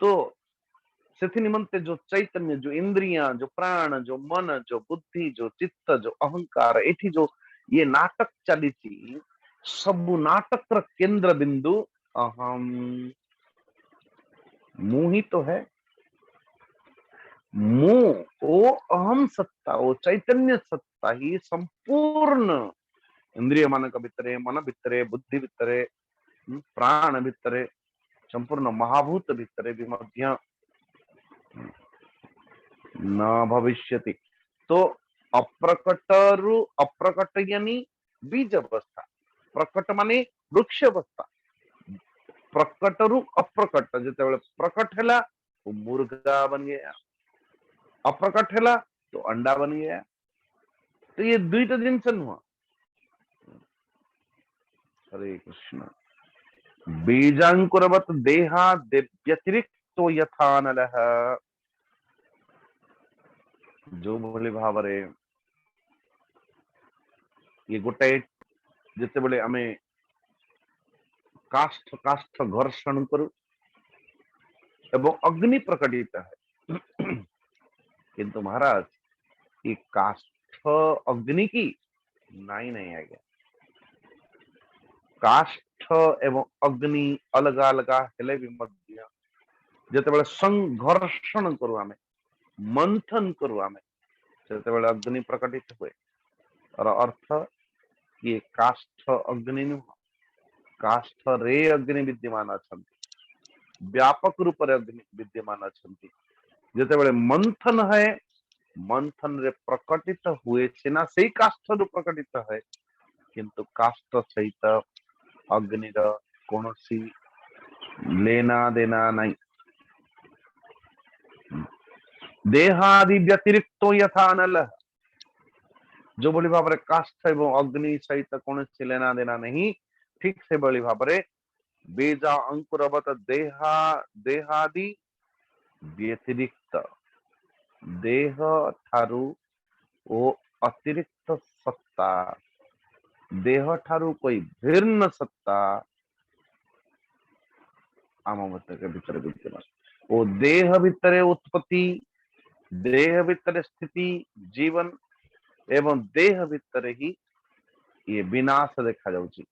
तो से निमंते जो चैतन्य, जो इंद्रिया, जो प्राण, जो मन, जो बुद्धि, जो चित्त, जो अहंकार, एठी जो ये नाटक चली सबु नाटक केंद्र बिंदु अहम मुंह ही तो है। मुंह वो अहम सत्ता, वो चैतन्य सत्ता ही संपूर्ण इंद्रिय मानक भितरे, मन भितरे, बुद्धि भितरे, प्राण भितरे, संपूर्ण महाभूत भितरे भी मध्य न भविष्यति। तो अप्रकटरु अप्रकट यानी बीज अवस्था, प्रकट माने वृक्ष अवस्था, प्रकटरु अप्रकट जिते प्रकट है वो मुर्गा बन गया, अप्रकट है तो अंडा बन गया। तो ये दुईटा जिनस नुह। हरे कृष्ण। बीजांकुरवत देहा व्यतिरिक्तो यथा नलः, जो भली भावरे ये गोटे जिते आमे काष्ठ काष्ठ घर्षण करू एवं अग्नि प्रकटित है, किंतु महाराज ये काष्ठ अग्नि की नहीं नहीं आज्ञा, काष्ठ एवं अग्नि अलग अलग हेले भी मध्य जिते संघर्षण करू आमे, मंथन करू आमे, जिते अग्नि प्रकटित हुए। और अर्थ ये काष्ठ अग्नि नुह, काष्ठ रे अग्नि विद्यमान अछंती, व्यापक रूप रे अग्नि विद्यमान अछंती। जिते मंथन है, मंथन रे प्रकटित हुए सिना से काष्ठ रु प्रकटित है, किंतु काष्ठ सहित अग्नि कौनसी लेना देना नहीं। देहादि व्यतिरिक्तो यथा अनल, जो बोली भाव रे काष्ठ एवं अग्नि सहित कौन लेना देना नहीं, ठीक से बोली भाव रे बीजा अंकुरवत देहा देहादि व्यतिरिक्त, देह ठारू ओ अतिरिक्त सत्ता, देह ठारू कोई भिन्न सत्ता आम मत के भीतर विद्यमान। वो देह भितर उत्पत्ति, देह भितर स्थिति, जीवन एवं देह भितर ही ये विनाश देखा जाउची,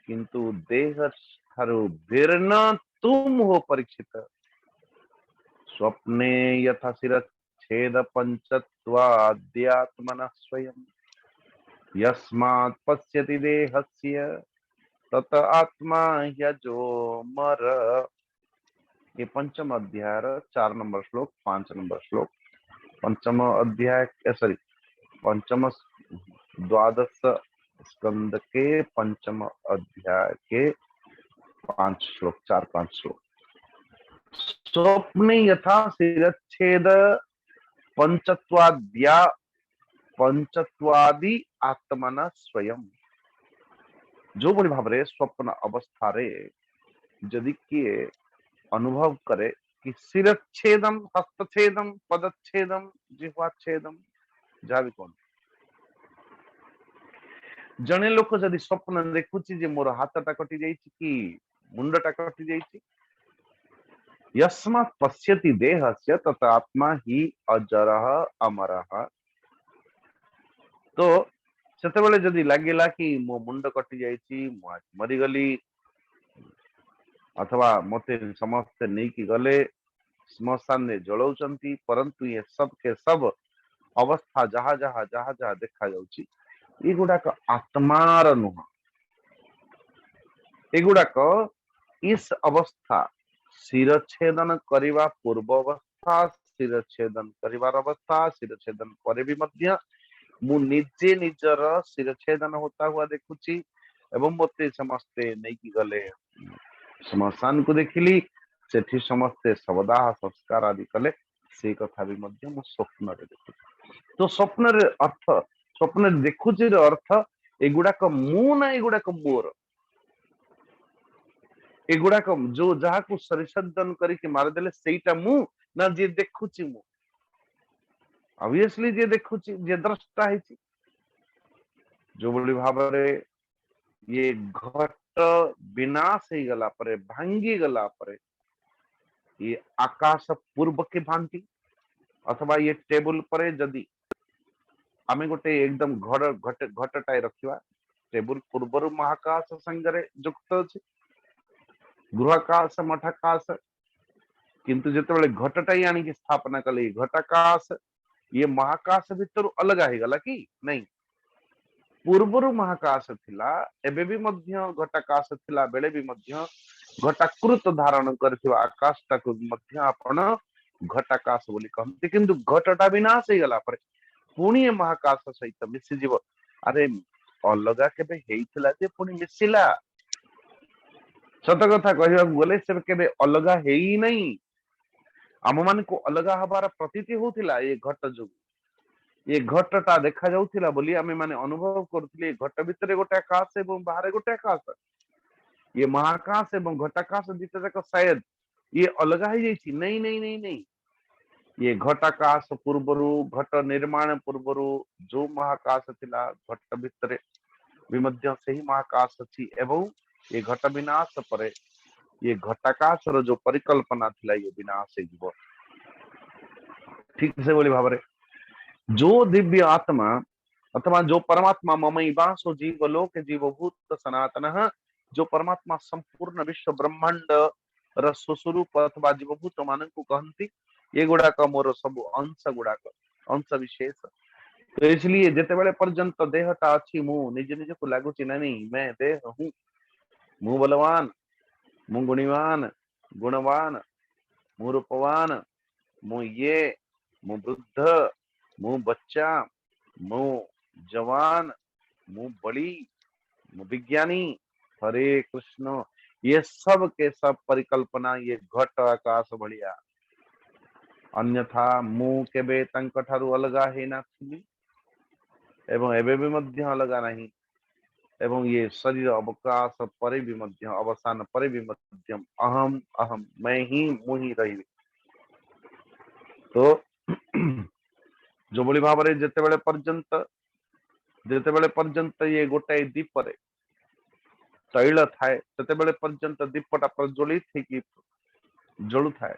किंतु देह ठारू भिन्न तुम हो परीक्षित। स्वप्ने यथा शिरच्छेद पंचत्वाद्यात्मनः स्वयं, यस्मात् पश्यति देहस्य तत आत्मा ह्यजोमर। ये पंचम अध्याय 4 नंबर श्लोक, 5 नंबर श्लोक, पंचम अध्याय सॉरी पंचम द्वादश स्कंद के पंचम अध्याय के 5 श्लोक, 4-5 श्लोक। स्वप्ने यथा शिरच्छेद पंचत्वाद्या पंचत्वादि आत्मना स्वयं, जो बड़ी भाव रे स्वप्न अवस्था रे यदि किए अनुभव करे कि शिरच्छेदम, हस्तछेदम, पदच्छेदम, जिह्वाच्छेदम, जहाँ भी कौन जने लोक जदि स्वप्न देखुची जे मोर हाथटा कटि जाइछि कि मुंडटा कटि जाइछि, यस्मात् पश्यति देहस्य तत आत्मा ही अजरः अमरः। तो सेतेबेले जदि लागिला कि मो मुंड कटि जाइछि, मु आज मरिगली, अथवा मते समस्त नहीं कि गले श्मशान में जलाउचंती, परंतु ये सब के सब अवस्था जहाँ जहाँ जहाँ जहाँ देखा जाउची एगुड़ाक आत्मार नुह। एगुड़ाक इस अवस्था शिरछेदन करिवा पूर्व अवस्था, शिरछेदन करिवार अवस्था, शिरछेदन परे भी मध्य मु निजे निजर शिरछेदन होता हुआ देखुची एवं मते समस्ते नहीं कि गले श्मशान को देखिली, सेठी समस्ते शवदाह संस्कार आदि कले, से कथा भी मध्य मु स्वप्न रे देखु। तो स्वप्न रे अर्थ, स्वप्न रे देखुची रे अर्थ एगुड़ाक मु ना एगुड़ाक मोर, एगुड़ाक जो जहा को सरिसर्जन करिके मारदेले सेटा मु ना जे देखुची मु। ऑब्वियसली जे देखुची जे द्रष्टा है, जो बड़ी भाव रे ये घट विनाश ही गला परे, भांगी गला परे ये आकाश पूर्व के भांति अथवा ये टेबुल पर जदि आमे गोटे एकदम घटटाए रखिवा टेबुल पूर्वर महाकाश संगरे युक्त अछि गृहाकाश मठाकाश किंतु जिते घटटाई आनिक स्थापना कले घटाकाश ये महाकाश भितर अलग हो गला कि नहीं पूर्वर महाकाश थिला एबे भी मध्य घटाकाश थिला बेले भी मध्य घटाकृत धारण करथिबा आकाश टाको मध्य आपण घटाकाश बोली कहते किंतु घटटा विनाश हो गला पर पुणी महाकाश सहित मिसी जीव अरे अलगा केबे हेइथिला जे पुणी मिसिला सत कथा कहवा गले से केबे अलगा हेई नहीं आम मान को अलगा हबार प्रतीति होतिला ये घट जो ये घटटा देखा जाउथिला बोली आमे माने अनुभव करथिले घट भितरे गोटे आकाश एवं बाहर गोटे आकाश ये महाकाश एवं घटाकाश दिते जाक शायद ये अलगा ही जाइछि नहीं नहीं नहीं नहीं ये घटाकाश पूर्वरु घट निर्माण पूर्वरु जो महाकाश थिला घट भितरे विमध्य सही महाकाश अछि एवं ये घट विनाश परे ये घटाकाश रो जो परिकल्पना थिला ये विनाश जीव ठीक से बोली भावरे जो दिव्य आत्मा अथवा जो परमात्मा ममई वासो जीव लोक जीवभूत सनातन जो परमात्मा संपूर्ण विश्व ब्रह्मांड र स्वस्वरूप अथवा जीवभूत मान को कहती ये गुड़ाक मोर सब अंश गुड़ाक अंश विशेष तो इसलिए जिते बड़े पर्यंत देहटा अच्छी मु निज निज को लगुच नहीं मैं देह हूँ मु बलवान मु गुणीवान गुणवान मु रूपवान मु ये मु वृद्ध मु बच्चा मु जवान मु बड़ी मु विज्ञानी हरे कृष्ण ये सब के सब परिकल्पना ये घट आकाश भलिया अन्यथा मु केबे तंक ठारू अलगा हे ना थिली एवं एबे भी मध्य अलगा नहीं एवं ये शरीर अवकाश परे भी मध्य अवसान परे भी मध्यम अहम अहम मैं ही मुही रही तो जो बड़ी भाव जिते पर्यंत ये गोटाए दीप तैल थाए से पर्यंत दीपटा प्रज्वलित जलु थाए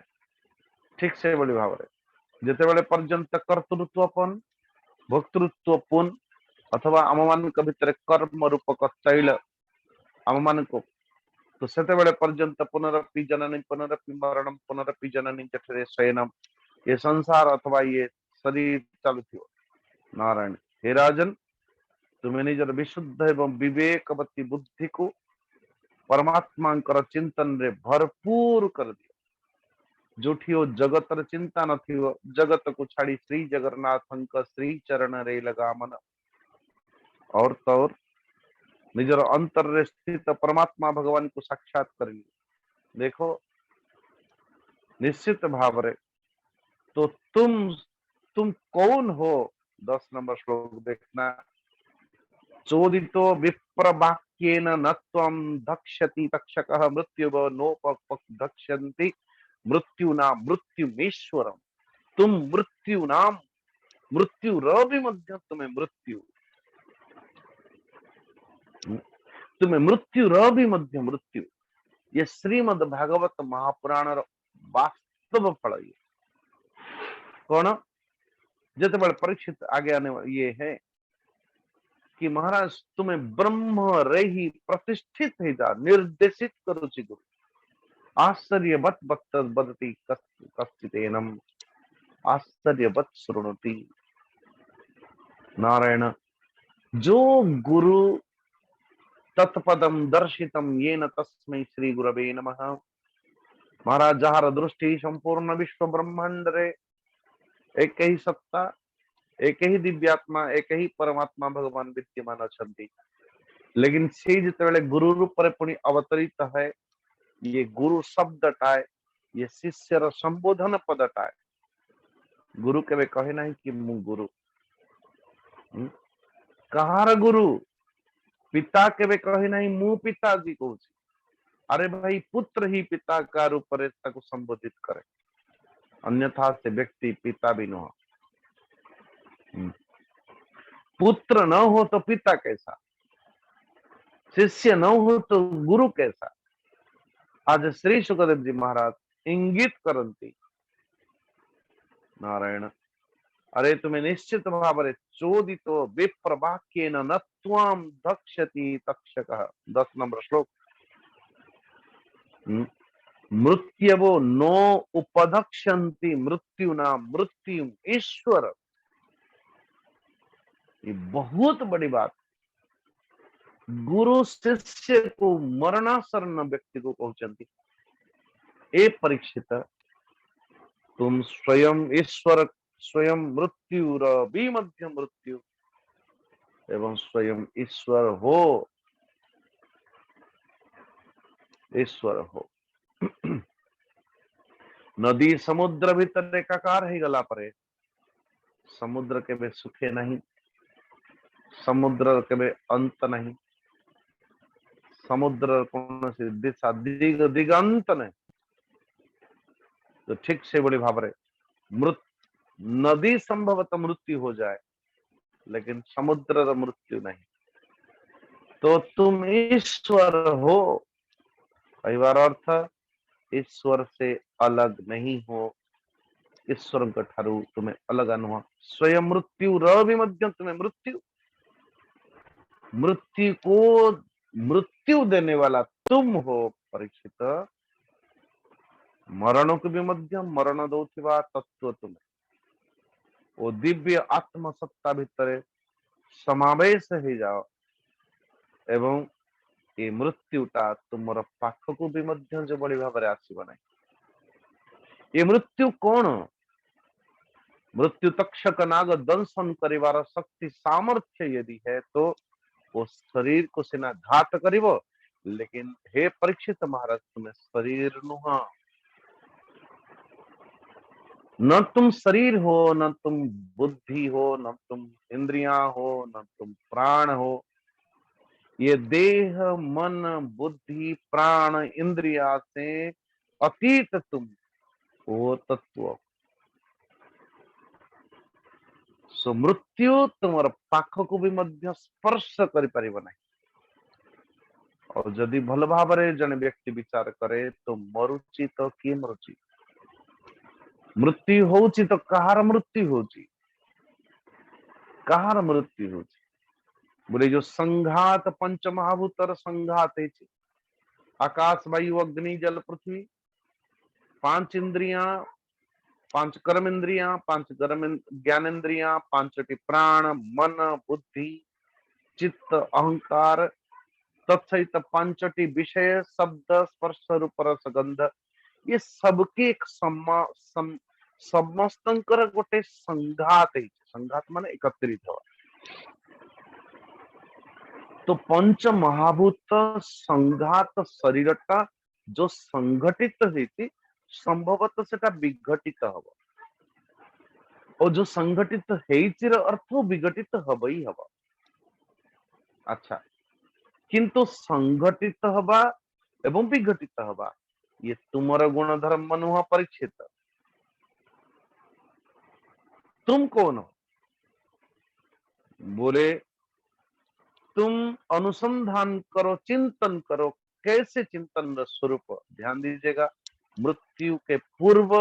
ठीक से बड़ी भाव जिते पर्यंत कर्तृत्वपन भोक्तृत्वपूर्ण अथवा आम मान भितर कर्म रूपक तैल आम मान को तो से पर्यंत पुनरपि जननी पुनरपि मरणम पुनरपि जननी जठरे शयनम ये संसार अथवा ये शरीर चलुथिव नारायण हे राजन तुम्हें निजर विशुद्ध एवं विवेकवती बुद्धि को परमात्मा चिंतन रे भरपूर कर दियो जोठी जगत चिंता न जगत को छाड़ी श्री जगन्नाथ श्री चरण रे लगा मन और तौर निजर अंतर रे स्थित परमात्मा भगवान को साक्षात कर देखो निश्चित भाव रे तो तुम कौन हो 10 नंबर श्लोक देखना चोदितो विप्र वाक्येन न त्वं दक्षति तक्षकः मृत्युव नोपदक्षन्ति मृत्युना मृत्युमेश्वरम तुम मृत्युनाम मृत्यु रवि मध्य तुम्हें मृत्यु रवि मध्य मृत्यु ये श्रीमद् भागवत महापुराण वास्तव फल ये कौन जिते बड़े परीक्षित आगे आने ये है कि महाराज तुम्हें ब्रह्म रही प्रतिष्ठित है जा निर्देशित करुचि गुरु आश्चर्यवत बदती कश्चितेनम आश्चर्यवत शृणुति नारायण जो गुरु तत्पदम दर्शितम येन तस्मै श्री गुरवे नमः महाराज जार दृष्टि संपूर्ण विश्व ब्रह्मांड रे एक ही सत्ता एक ही दिव्यात्मा एक ही परमात्मा भगवान विद्यमान अछंती लेकिन से जिते गुरु रूप पुणी अवतरित है ये गुरु शब्दटाए ये शिष्यर संबोधन पदटाए गुरु केवे कहे ना कि मु गुरु कहार गुरु पिता केवे कहे ना मु पिताजी कहूँ अरे भाई पुत्र ही पिता का रूप संबोधित करे अन्यथा से व्यक्ति पिता भी न पुत्र न हो तो पिता कैसा शिष्य न हो तो गुरु कैसा आज श्री सुखदेव जी महाराज इंगित करन्ति नारायण अरे तुम्हें निश्चित भाव चोदितो विप्रवाक्येन न त्वां दक्षति तक्षकः 10 नंबर श्लोक मृत्यवो नो उपदक्षन्ति मृत्युना मृत्यु ईश्वर ये बहुत बड़ी बात गुरु शिष्य को मरणासन्न व्यक्ति को कहते ए परीक्षित तुम स्वयं ईश्वर स्वयं मृत्यु मध्य मृत्यु एवं स्वयं ईश्वर हो नदी समुद्र भीतर एकाकार ही गला परे समुद्र केबे सुखे नहीं समुद्र केबे अंत नहीं समुद्र कौन दिशा दिगंत नहीं तो ठीक से बड़ी भाव मृत नदी संभवतः मृत्यु हो जाए लेकिन समुद्र मृत्यु नहीं तो तुम ईश्वर हो कई बार अर्थ ईश्वर से अलग नहीं हो ईश्वर ठारू तुम्हें अलग नुह स्वयं मृत्यु रवि मध्यम तुम्हें मृत्यु मृत्यु को मृत्यु देने वाला तुम हो परीक्षित मरण को भी मध्यम मरण दौथिबा तत्व तुम्हें वो दिव्य आत्म सत्ता भितर समावेश हो जाओ एवं ये मृत्युटा तुमर पाखक भी मध्य जो बड़ी भाव आसब ना ये मृत्यु कौन मृत्यु तक्षक नाग दंशन करिवार शक्ति सामर्थ्य यदि है तो वो शरीर को सिना घात करिवो लेकिन हे परीक्षित महाराज तुम्हें शरीर नुह न तुम शरीर हो न तुम बुद्धि हो न तुम इंद्रिया हो न तुम प्राण हो ये देह मन बुद्धि प्राण इंद्रिया से अतीत तुम वो तत्व सो मृत्यु तुम पाख को भी मध्य स्पर्श कर परिव नहीं और जदि भल भाव जन व्यक्ति विचार करे तो मरुची तो किए मरुची मृत्यु होची तो कहार मृत्यु होची कहार मृत्यु होची बोले जो संघात पंच महाभूतर संघात है आकाश वायु अग्नि जल पृथ्वी 5 इंद्रिया 5 कर्म इंद्रिया 5 ज्ञान इंद्रिया 5 प्राण मन बुद्धि चित्त अहंकार तत्सहित 5 विषय शब्द स्पर्श रूप रस गंध ये सबके एक समस्तंकर गोटे संघात है संघात माने एकत्रित हो तो पंच महाभूत संघात शरीरटा जो संघटित होती संभवतः सेटा विघटित हब और जो संघटित हेइचिर अर्थ विघटित हब ही हब अच्छा किंतु संघटित हबा एवं विघटित हबा ये तुमर गुणधर्म नुह परीक्षित तुम कौन हो बोले तुम अनुसंधान करो चिंतन करो कैसे चिंतन स्वरूप ध्यान दीजिएगा मृत्यु के पूर्व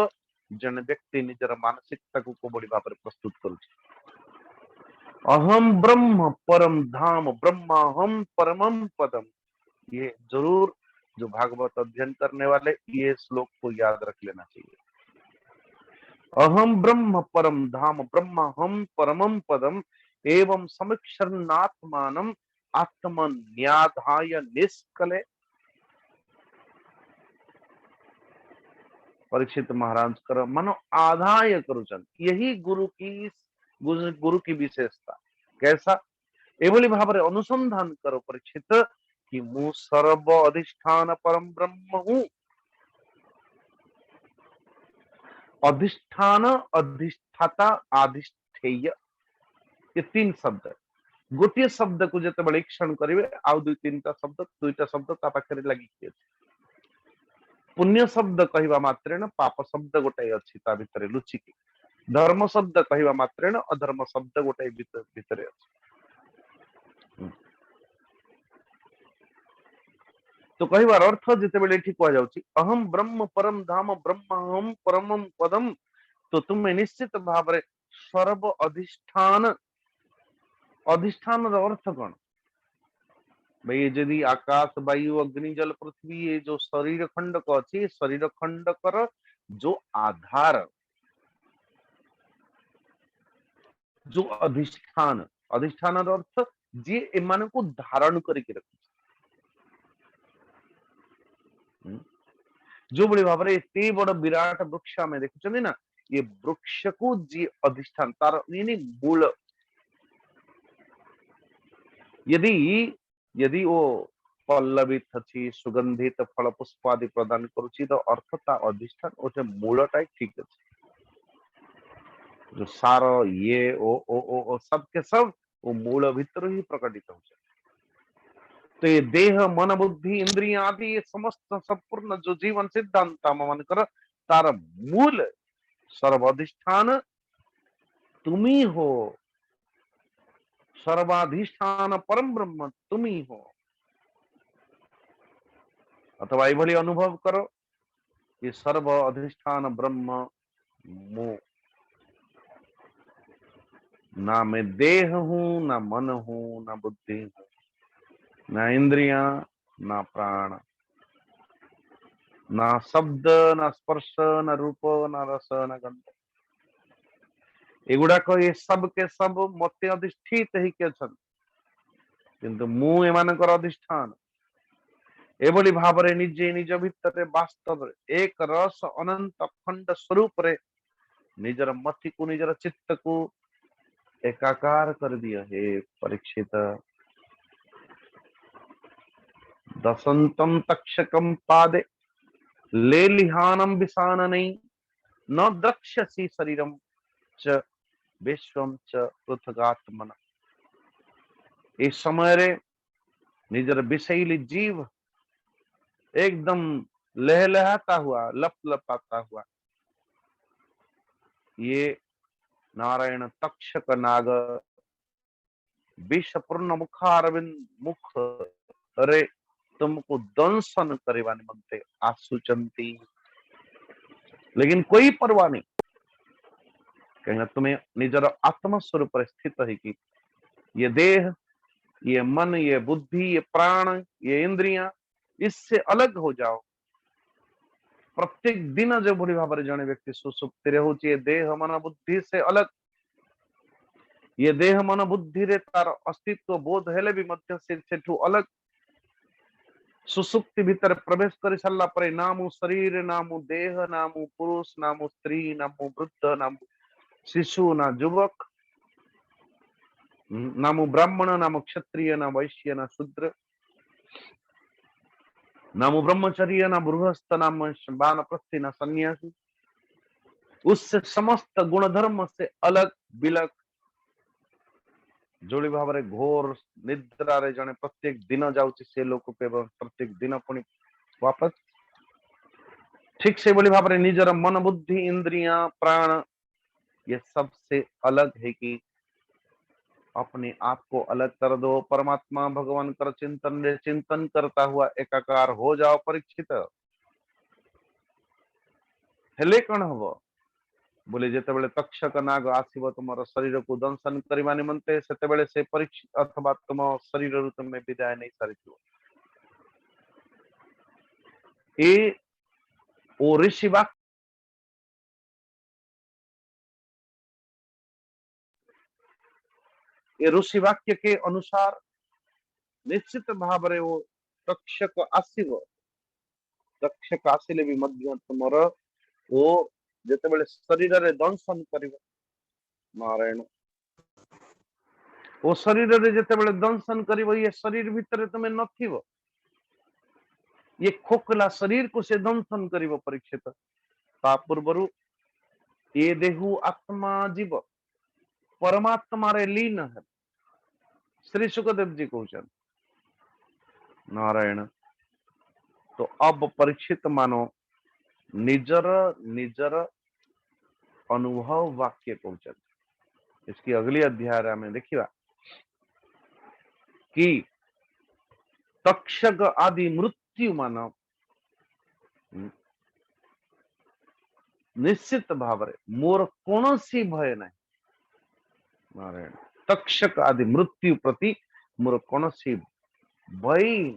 जन व्यक्ति निजर मानसिकता को बड़ी भाव प्रस्तुत करुँ अहम ब्रह्म परम धाम ब्रह्माहम परमम पदम ये जरूर जो भागवत अध्ययन करने वाले ये श्लोक को याद रख लेना चाहिए अहम ब्रह्म परम धाम ब्रह्माहम परमम पदम एवं समीक्षणात्मानम आत्मन्याधाय निष्कले परीक्षित महाराज कर मनो आधाय करुचन यही गुरु की विशेषता कैसा एभली भाव अनुसंधान करो परीक्षित कि मु सर्व अधिष्ठान परम ब्रह्म हूं अधिष्ठान अधिष्ठाता अधिष्ठेय ये 3 शब्द गोटे शब्द को जिते बड़े क्षण करेंगे आउ 2-3टा शब्द 2टा शब्द ता पाखरे लगी पुण्य शब्द कहवा मात्रेण पाप शब्द गोटे अच्छी ता भितर लुचिकी धर्म शब्द कहवा मात्रेण अधर्म शब्द गोटे भितर अच्छी तो कहबार अर्थ जितेबाला एठी कह जाउची अहम ब्रह्म परम धाम ब्रह्महम परमम पदम, तो तुम्हें निश्चित भाव रे सर्व अधिष्ठान, अधिष्ठान अर्थ कौन भाई, यदि आकाश वायु अग्नि जल पृथ्वी ये जो शरीर खंडक अच्छी, शरीर खंडकर जो आधार, जो अधिष्ठान, अधिष्ठान अर्थ जी एमान को धारण करके रख, जो बड़ी भाव एते बड़ विराट वृक्ष आम देखुं ना, ये वृक्ष को जी अधिष्ठान तार मूल, यदि यदि वो पल्लवित अच्छी सुगंधित फल पुष्प आदि प्रदान करुच्ची तो अर्थ ता अधिष्ठान ओटे मूलटा ठीक अच्छे, जो सार ये ओ सब के सब वो मूल भीतर ही प्रकटित हो जाए। तो ये देह मन बुद्धि इंद्रिय आदि ये समस्त संपूर्ण जो जीवन सिद्धांत मन कर तार मूल सर्वाधिष्ठान तुम्ही हो, सर्वाधिष्ठान परम ब्रह्म तुम्ही हो। अथवा ये अनुभव करो ये सर्व अधिष्ठान ब्रह्म मो, ना मैं देह हूं, ना मन हूं, ना बुद्धि हूं, ना इंद्रिया, ना प्राण, ना शब्द, ना स्पर्श, ना रूप, ना रस, ना गंध, एगुड़ाक ये सब के सब मत अधिष्ठित ही किंतु मु एमानकर अधिष्ठान एभली भाव रे निजे निज भितर वास्तव एक रस अनंत अखंड स्वरूप रे निजर मति को निजर चित्त को एकाकार कर दिया हे परीक्षित। दसंतम तक्षकम पादे लेलिहानम विषाननै न द्रक्ष्यसि शरीरम च विश्वम च पृथगात्मन। इस समय रे निजर विषैली जीव एकदम लहलहाता हुआ लपलपाता हुआ ये नारायण तक्षक नाग विषपूर्ण मुखारविंद मुख रे तुमको दंशन करवा निमंते आसुचंती, लेकिन कोई परवाह नहीं कहीं तुम्हें निजर आत्म स्वरूप स्थित है कि ये देह, ये मन, ये बुद्धि, ये प्राण, ये इंद्रियां इससे अलग हो जाओ। प्रत्येक दिन जो भली भाव जने व्यक्ति सुसुप्ति रे होची देह मन बुद्धि से अलग, ये देह मन बुद्धि रे तार अस्तित्व बोध हेले भी मध्य से सेठू अलग सुसुप्ति भीतर प्रवेश कर सारा पर नामु शरीर, नामु देह, नामु पुरुष, नामु स्त्री, नामु वृद्ध, नामु शिशु, ना युवक, नामु ब्राह्मण, नामु क्षत्रिय, ना वैश्य, ना शूद्र, नामु ब्रह्मचर्य, ना गृहस्थ, नाम वानप्रस्थी, ना सन्यासी, उससे समस्त गुणधर्म से अलग बिलक जोड़ी भाव रे घोर निद्रा रे जने प्रत्येक दिन जाउची से लोक पे प्रत्येक दिन पुणी वापस ठीक से बोली भाव रे निजर मन बुद्धि इंद्रियां प्राण ये सबसे अलग है कि अपने आप को अलग कर दो, परमात्मा भगवान कर चिंतन रे चिंतन करता हुआ एकाकार हो जाओ परीक्षित। हेले कौन हबो बोले जेते बेले तक्षक नाग आसीबो तुमर शरीर को दंशन करबा निमंते सेते बेले से परीक्षित अथवा तुम शरीर रु तुमे विदाय नहीं सारिथिबो। ए ओ ऋषि वाक्य ये ऋषि वाक्य के अनुसार निश्चित भाव रे वो तक्षक आसीबो, तक्षक आसिले भी मध्य तुमर वो जेते बेले शरीर रे दंशन करिवो नारायण वो शरीर रे जेते बेले दंशन करिवो ये शरीर भीतर तुमे नथिबो, ये खोखला शरीर को से दंशन करिवो परीक्षित। ता पूर्वरु ये देहु आत्मा जीव परमात्मा रे लीन है श्री सुखदेव जी कहउछन नारायण। तो अब परीक्षित मानो निजर निजर अनुभव वाक्य पहुंचन। इसकी अगली अध्याय में देखिए कि तक्षक आदि मृत्यु मृत्यु मान निश्चित भाव मोर कौन सी भय नहीं। नारायण तक्षक आदि मृत्यु प्रति मोर कौन सी भय नहीं,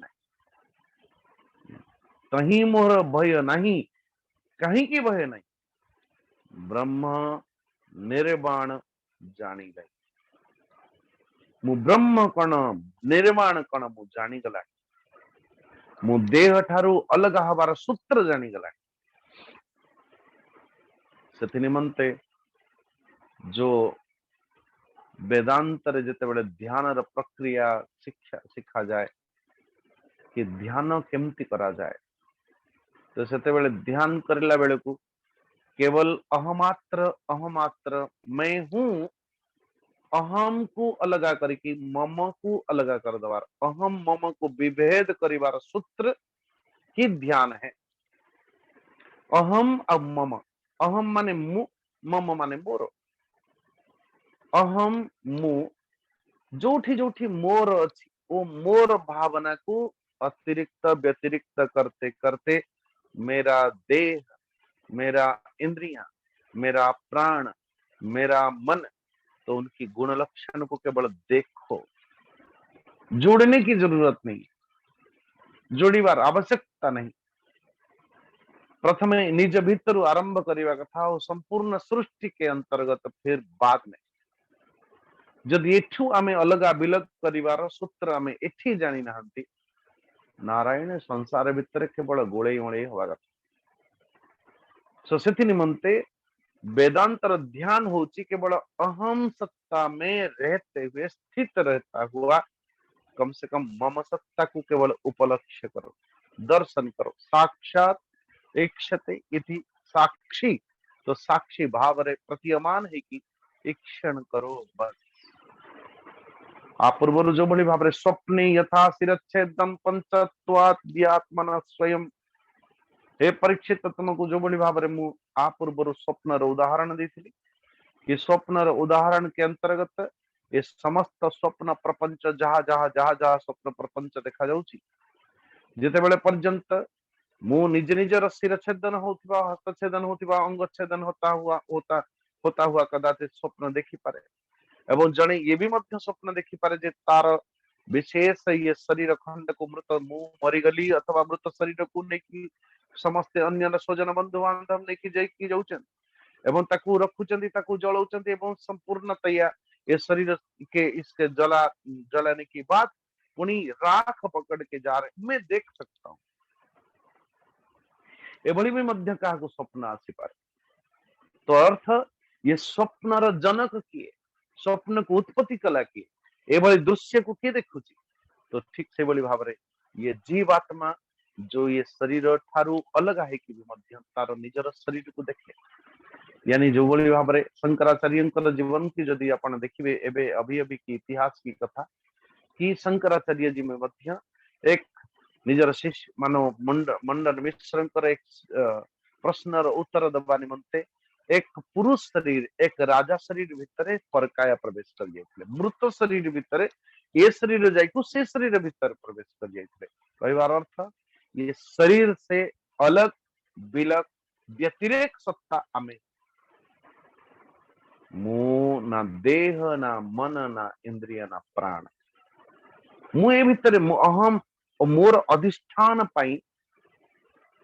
कहीं मोर भय नहीं, कहीं की भय नहीं। ब्रह्म निर्वाण जानी गई, मु ब्रह्म कण निर्वाण कण मु जानी गला, मु देह ठारू अलग हबार सूत्र जानी गला। से निमंते जो वेदांत रे जते बड़े ध्यान र प्रक्रिया शिखा जाए कि ध्यान केमती करा जाए, तो सेते बेले ध्यान करला बेले को केवल अहमात्र मैं हूं, अहम को अलगा करके मम को अलगा कर दवार, अहम मम को विभेद करिवार सूत्र ही ध्यान है। अहम अब मम, अहम माने मु, मम माने मोर। अहम मु जोठी जोठी मोर अच्छी वो मोर भावना को अतिरिक्त व्यतिरिक्त करते करते मेरा देह, मेरा इंद्रियां, मेरा प्राण, मेरा मन, तो उनकी गुण लक्षण को केवल देखो, जोड़ने की जरूरत नहीं, जोड़ीबार आवश्यकता नहीं। प्रथमे निज भीतर आरंभ करने कथा और संपूर्ण सृष्टि के अंतर्गत फिर बाद में जदि एठू आमे अलगा बिलग करिवार सूत्र आमे एठी जानी नाहंती, नारायण संसार भितर केवल गोळे ओळे होवा कथा। सो सेथि निमंते वेदांतर ध्यान होची केवल अहम सत्ता में रहते हुए स्थित रहता हुआ कम से कम मम सत्ता को केवल उपलक्ष्य करो, दर्शन करो। साक्षात ईक्षते इति साक्षी, तो साक्षी भाव रे प्रतीयमान है कि ईक्षण करो बस। आ पूर्व जो भली भाव रे स्वप्ने यथा शिरच्छेदम पंचत्वाद्यात्मना स्वयं, हे परीक्षित तुमको जो भली भाव रे मु आ पूर्व स्वप्न रो उदाहरण देथिली कि स्वप्न रो उदाहरण के अंतर्गत ये समस्त स्वप्न प्रपंच जहा जहा जहा जहा स्वप्न प्रपंच देखा जाउची, जेते बेले पर्यंत मु निज निजर शिर छेदन होथिबा, हस्त छेदन होथिबा, अंग छेदन होता हुआ कदाचित स्वप्न देखी पारे, एवं जणे ये भी मध्य स्वप्न देखी पारे जे तार विशेष ये शरीर खंड को मृत मु मरीगली अथवा मृत शरीर को नेकी समस्त अन्य स्वजन बंधु बांधव नेकी जाइकी जाउछन एवं ताकू रखुचंदी, ताकू जलाउचंदी एवं संपूर्णतया ये शरीर के इसके जलाने की बात पुणी राख पकड़ के जा रहे मैं देख सकता हूं। एभली भी मध्य क्या स्वप्न आसी पारे, तो अर्थ ये स्वप्नर जनक किए, स्वप्न को उत्पत्ति कला किए, एभली दृश्य को किए देखुची, तो ठीक से भली भाव रे ये जीवात्मा जो ये शरीर ठारू अलग है कि भी मध्य तार निजर शरीर को देखे, यानी जो भली भाव रे शंकराचार्य जीवन की जदि आपण देखिबे एबे अभी अभी की इतिहास की कथा कि शंकराचार्य जी में मध्य एक निजर शिष्य मानो मंडन मिश्र एक प्रश्न उत्तर दबा निमंते एक पुरुष शरीर एक राजा शरीर भितर परकाया प्रवेश कर जाइए, मृत शरीर भितर ये शरीर जाइको से शरीर भितर प्रवेश कर जाइए। कहबार अर्थ ये शरीर से अलग बिलग व्यतिरेक सत्ता आमे, मु ना देह ना मन ना इंद्रिय ना प्राण, मु ए भितर अहम मोर अधिष्ठान पाई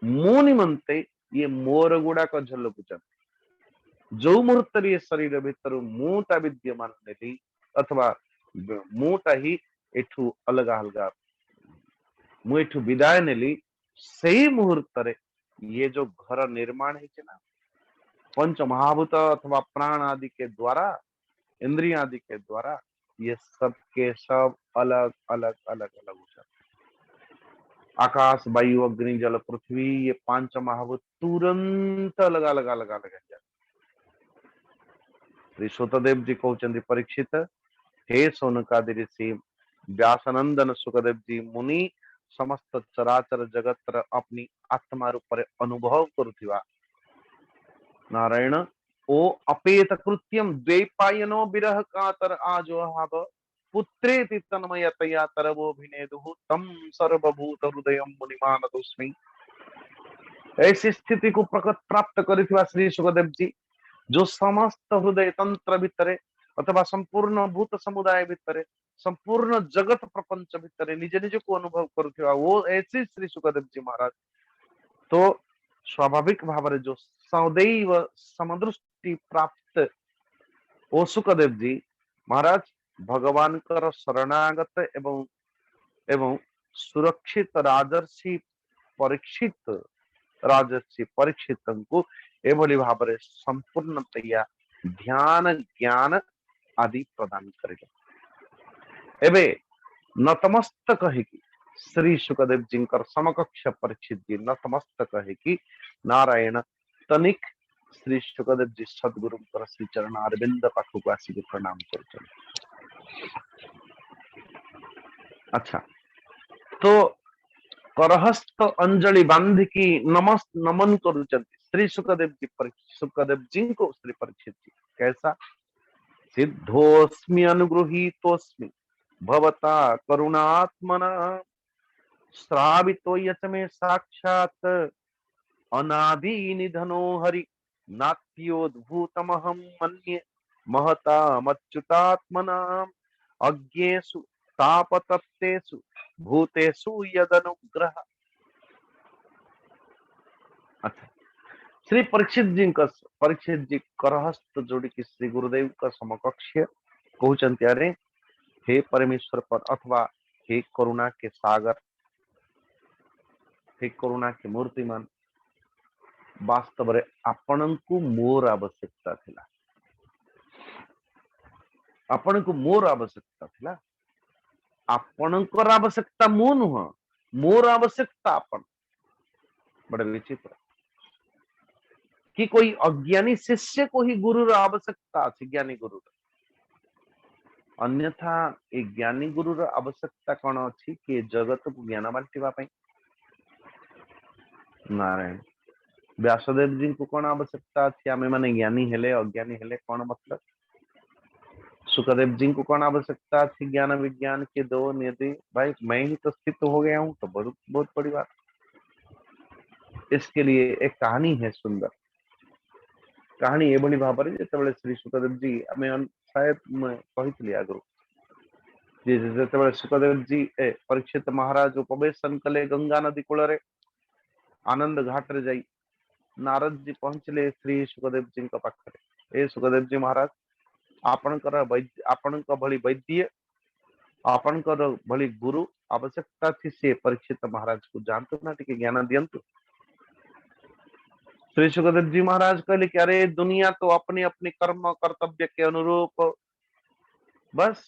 मु निमंते ये मोर गुड़ाक झलकुचन, जो मुहूर्त ये शरीर भितर मुटा विद्यमान नेली अथवा मुटा ही एठू अलगा अलगा मु एठू विदाय नेली, सही मुहूर्त रे ये जो घर निर्माण है ना पंच महाभूत अथवा प्राण आदि के द्वारा, इंद्रिय आदि के द्वारा, ये सब के सब अलग अलग अलग अलग हो जाते। आकाश वायु अग्नि जल पृथ्वी ये पांच महाभूत तुरंत अलग अलग अलग अलग जाते। श्री सुतदेव जी कहते परीक्षित, हे सोनकादि ऋषि व्यासनंदन सुखदेव जी मुनि समस्त चराचर जगत अपनी आत्मा रूप अनुभव करुथिबा नारायण ओ अपेत कृत्यम द्वैपायनो विरह कातर आजो हाब पुत्रेति तन्मयतया तरवोभिनेदुः तं सर्वभूत हृदय मुनिमानतोस्मि। ऐसी स्थिति को प्रकट प्राप्त करिथिबा श्री सुखदेव जी, जो समस्त हृदय तंत्र भितरे अथवा संपूर्ण भूत समुदाय भितरे संपूर्ण जगत प्रपंच भितरे निज निज को अनुभव करुथिबा वो ऐसे श्री सुखदेव जी महाराज। तो स्वाभाविक भाव जो सदैव समदृष्टि प्राप्त ओ सुखदेव जी महाराज भगवान कर शरणागत एवं एवं सुरक्षित राजर्षि परीक्षित को एभली भाव संपूर्णतया ध्यान ज्ञान आदि प्रदान करेगा। एबे नतमस्तक कहिकी श्री सुखदेव जी समकक्ष परीक्षित जी नतमस्तक कहिकी नारायण तनिक श्री सुखदेव जी सदगुरु श्री चरण अरविंद पाखक आसिक प्रणाम कर। अच्छा, तो करहस्त अंजलि बांधिकी नमन कर श्री सुखदेव जी को श्री परीक्षित जी कैसा सिद्धोस्मि अनुगृहीतोस्मि भवता करुणात्मना श्रावितो यच मे साक्षात् अनादि निधनो हरि नात्योद्भूतमहं मन्ये महता मच्युतात्मना अज्ञेषु तापतप्तेषु भूतेषु यदनुग्रह। अच्छा, श्री परीक्षित जी करहस्त जोड़ी की श्री गुरुदेव का समकक्ष कहते अरे हे परमेश्वर पर अथवा हे करुणा के सागर, हे करुणा के मूर्तिमान, वास्तव रे आपण को मोर आवश्यकता थिला, आपण को मोर आवश्यकता थिला, आपणकर आवश्यकता मु नुह, मोर आवश्यकता आपण। बड़े विचित्र कि कोई अज्ञानी शिष्य को ही गुरु आवश्यकता अच्छी ज्ञानी गुरु, अन्यथा ए ज्ञानी गुरु आवश्यकता कौन अच्छी कि जगत को ज्ञान बांटिबा पई। नारायण व्यासदेव जी को कौन आवश्यकता अच्छी आमे माने ज्ञानी हेले अज्ञानी हेले कौन मतलब। सुखदेव जी को कौन आवश्यकता अच्छी ज्ञान विज्ञान के दो निधि, भाई मैं ही तो स्थित हो गया हूं तो बहुत बहुत बड़ी बात। इसके लिए एक कहानी है, सुंदर कहानी एभली भाव जो श्री सुखदेव जी आम शायद कही आगु जो सुखदेव जी परीक्षित महाराज उपवेशन कले गंगा नदी कूल आनंद घाट रे जाई नारद जी पहुंचले श्री सुखदेव जी पाखे। ए सुखदेव जी महाराज आपणकर भली वैद्य आपणकर भली गुरु आवश्यकता थी से परीक्षित महाराज को जानतु ना टिके ज्ञान दियंतु। श्री सुखदेव जी महाराज कहले कि अरे दुनिया तो अपने अपने कर्म कर्तव्य के अनुरूप बस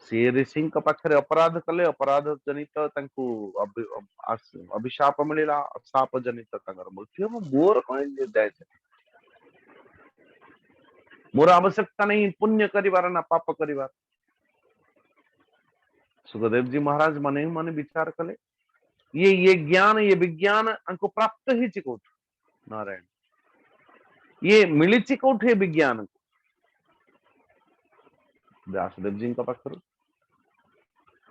सी ऋषि पाखे अपराध कले अपराध जनित अभिशाप मिलला शाप जनित मृत्यु मोर कौन जाए मोर आवश्यकता नहीं पुण्य करिवार ना पाप करिवार। सुखदेव जी महाराज मन ही मन विचार कले ये ज्ञान ये विज्ञान अंको प्राप्त ही चिकोट नारायण ये मिली चिकोट है विज्ञान को व्यासदेव जी का पाखर।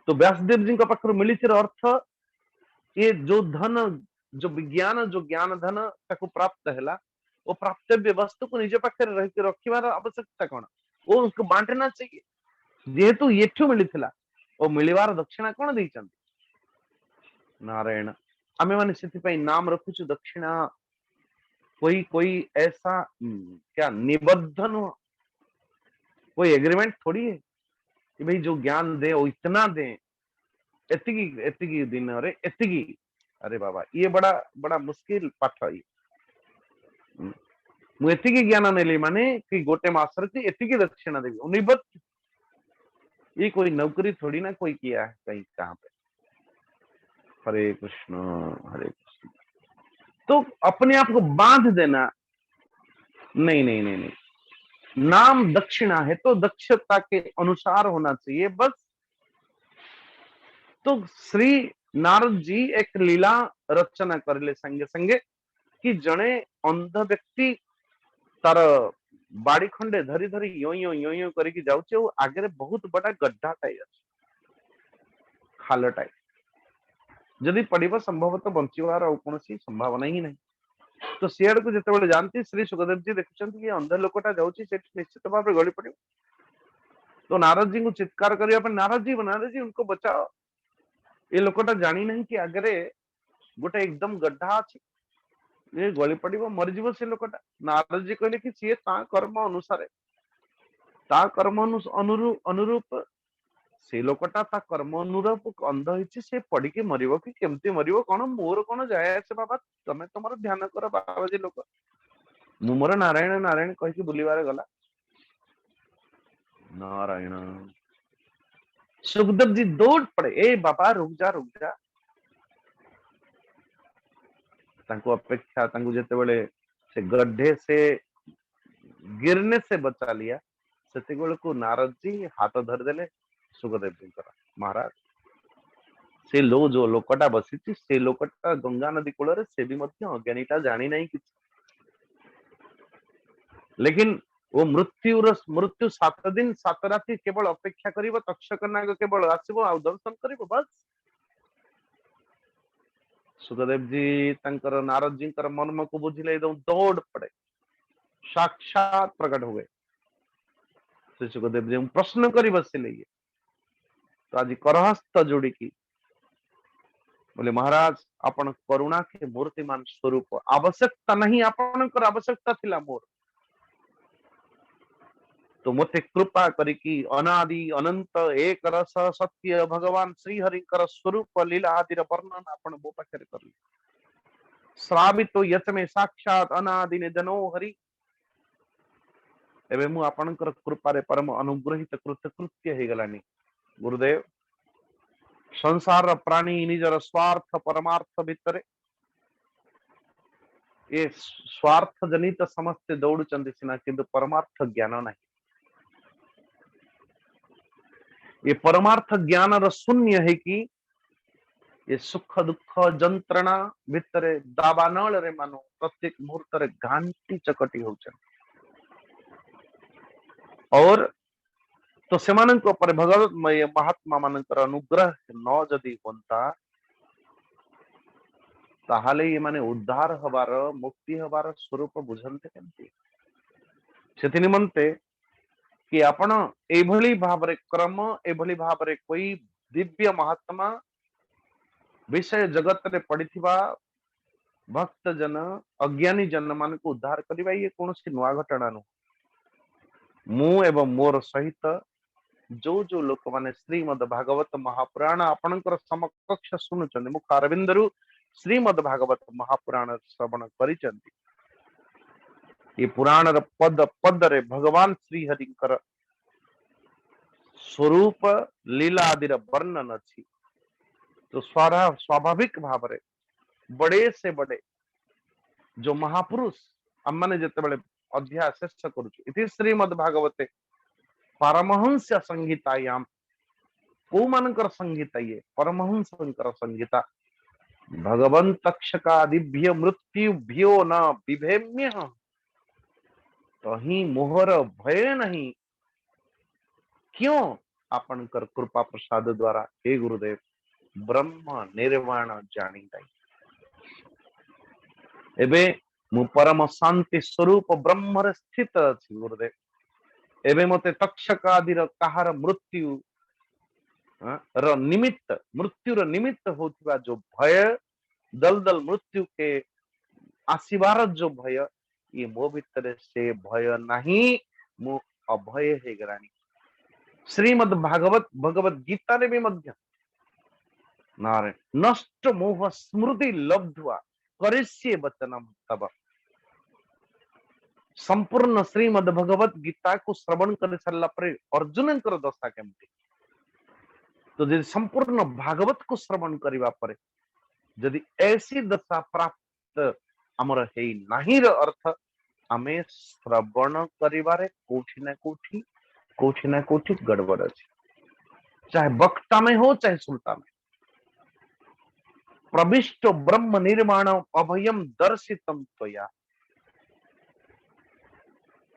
तो व्यासदेव जी का पाखर मिली अर्थ ये जो धन जो विज्ञान जो ज्ञान धन ताको प्राप्त है वो प्राप्तव्य वस्तु को निज पाखे रखिबार आवश्यकता कौन वो उसको बांटना चाहिए जेहेतु येठू मिली वो मिलवार दक्षिणा कौन दी नारायण आमे माने से नाम रखुचु दक्षिणा कोई ऐसा क्या निबद्धन हो कोई एग्रीमेंट थोड़ी है कि भाई जो ज्ञान दे वो इतना दे एतिकी दिन अरे एतिकी अरे बाबा ये बड़ा बड़ा मुश्किल पाठ है। मुझे ज्ञान नेली माने कि गोटे मासर की एतिकी दक्षिणा देवी निबद्ध ये कोई नौकरी थोड़ी ना कोई किया है कहीं कहां पे। हरे कृष्ण तो अपने आप को बांध देना नहीं नहीं नहीं नहीं नाम दक्षिणा है तो दक्षता के अनुसार होना चाहिए बस। तो श्री नारद जी एक लीला रचना करले संगे संगे कि जने अंध व्यक्ति तार बाड़ी खंडे धरी धरी यो यो यो यो करके जाउचे और आगे बहुत बड़ा गड्ढा टाइप अछि, खाल टाइप, जदि पड़िबो संभवतः बंचिवार और कोनोसी संभावना ही नहीं। तो सियाड़ को जेतेबेले जानती श्री सुखदेव जी देखुछंती कि अंध लोकटा जाउची सेठी निश्चित भाव में गली पड़िबो। तो नारद जी को चित्कार करिया पर नारद जी उनको बचाओ, ये लोकटा जानी नहीं कि आगे गोटे एकदम गड्ढा अछि, ये गली पड़िबो मरजिबो से लोकटा। नारद जी कहले कि सीए ता कर्म अनुसार ता कर्म अनुरूप से लोकटा ता कर्म अनुरूप अंध होइछि, से पड़िके मरिबो कि केमती मरिबो कोन मोर कोन जाय से बाबा, तमे तमर ध्यान कर बाबाजी लोक, मु मोर नारायण नारायण कहि कि बुलिबारे गला। नारायण सुखदेव जी दौड़ पड़े, ए बाबा रुक जा, तांको अपेक्षा तांको जेतेबेले से गड्ढे से गिरने से बचा लिया, सेतेबेले को नारद जी हाथ धर देले सुखदेव जी कर, महाराज से लो जो लोकटा बसिछि से लोकटा गंगा नदी कूल रे से भी मध्य अज्ञानीटा जानी नहीं कि, लेकिन वो मृत्यु 7 दिन 7 राति केवल अपेक्षा करिवो, तक्षक नाग केवल आसीबो आ दर्शन करिवो बस। सुखदेव जी तंकर नारद जी कर मर्म को बुझिले, एकदम दौड़ पड़े, साक्षात प्रकट हुए। श्री सुखदेव जी प्रश्न करी बसिले, ये तो आज करहस्त जोड़ी की बोले महाराज आपण करुणा के मूर्तिमान स्वरूप, आवश्यकता नहीं आपण आवश्यकता थिला मोर, तो मते कृपा करिकी अनादि अनंत एक रस सत्य भगवान श्री हरिकर स्वरूप लीला आदि वर्णन आपण मो पाखरे करले, श्रावित यच में साक्षात अनादि ने जनो हरि, एबे मु आपणकर कृपा रे परम अनुग्रहित कृत्य हे गलानी। गुरुदेव संसार प्राणी निजर स्वार्थ परमार्थ भितरे ये स्वार्थ जनित समस्ते दौड़ुचंदी सिना, किंतु परमार्थ ज्ञान नहीं, ये परमार्थ ज्ञान र शून्य है कि ये सुख दुख जंत्रणा भितरे दाबानल रे मानो प्रत्येक मुहूर्त रे घांटी चकटी होचन, और तो सेमानक ऊपर भगवत महात्मा मानकर अनुग्रह न जदि होता ताहाले ये माने उद्धार हबार मुक्ति हबार स्वरूप बुझंते केमती। सेति निमंते कि आपण एभली भाबरे क्रम एभली भाबरे कोई दिव्य महात्मा विषय जगत रे पड़िथिबा भक्त जन अज्ञानी जन मान को उद्धार करबा ये कोनोसी नुआ घटना नु। मु एवं मोर सहित जो लोक माने श्रीमद भागवत महापुराण आपणकर समकक्ष सुनुचंदी, मुख अरविंदरु श्रीमद भागवत महापुराण श्रवण करिचंदी, ये पुराण र पद पद रे भगवान श्री हरिकर स्वरूप लीला आदि वर्णन अच्छी। तो स्वाभाविक भाव रे बड़े से बड़े जो महापुरुष आम मैंने जिते अध्याय शेष करुचु श्रीमद भागवते परमहंस संहितायाम को मानकर संहिता ये परमहंसंकर संहिता भगवंत तक्षकादिभ्य मृत्युभ्यो न बिभेम्य, तो ही मोहर भय नहीं, क्यों आपनकर कृपा प्रसाद द्वारा हे गुरुदेव ब्रह्म निर्वाण जानी दाई, एबे मु परम शांति स्वरूप ब्रह्म रे स्थित अछि गुरुदेव, एबे मते तक्षक आदि कहार मृत्यु र निमित्त मृत्यु र निमित्त होतिबा जो भय दलदल मृत्यु के आसीबार जो भय ये मो भितर से भय नहीं, मु अभय हे गरानी। श्रीमद भागवत भगवत गीता रे भी मध्य नारायण नष्ट मोह स्मृति लब्ध्वा करिष्ये वचनम तब, संपूर्ण श्रीमद भगवत गीता को श्रवण कर सारा पर अर्जुन दशा केमती, तो यदि संपूर्ण भागवत को श्रवण करने पर यदि ऐसी दशा प्राप्त आमर है नहीं र अर्थ आमे श्रवण करिवारे कोठी ना कोठी गड़बड़ अछि, चाहे वक्ता में हो चाहे सुनता में। प्रविष्ट ब्रह्म निर्माण अभयम दर्शितम त्वया,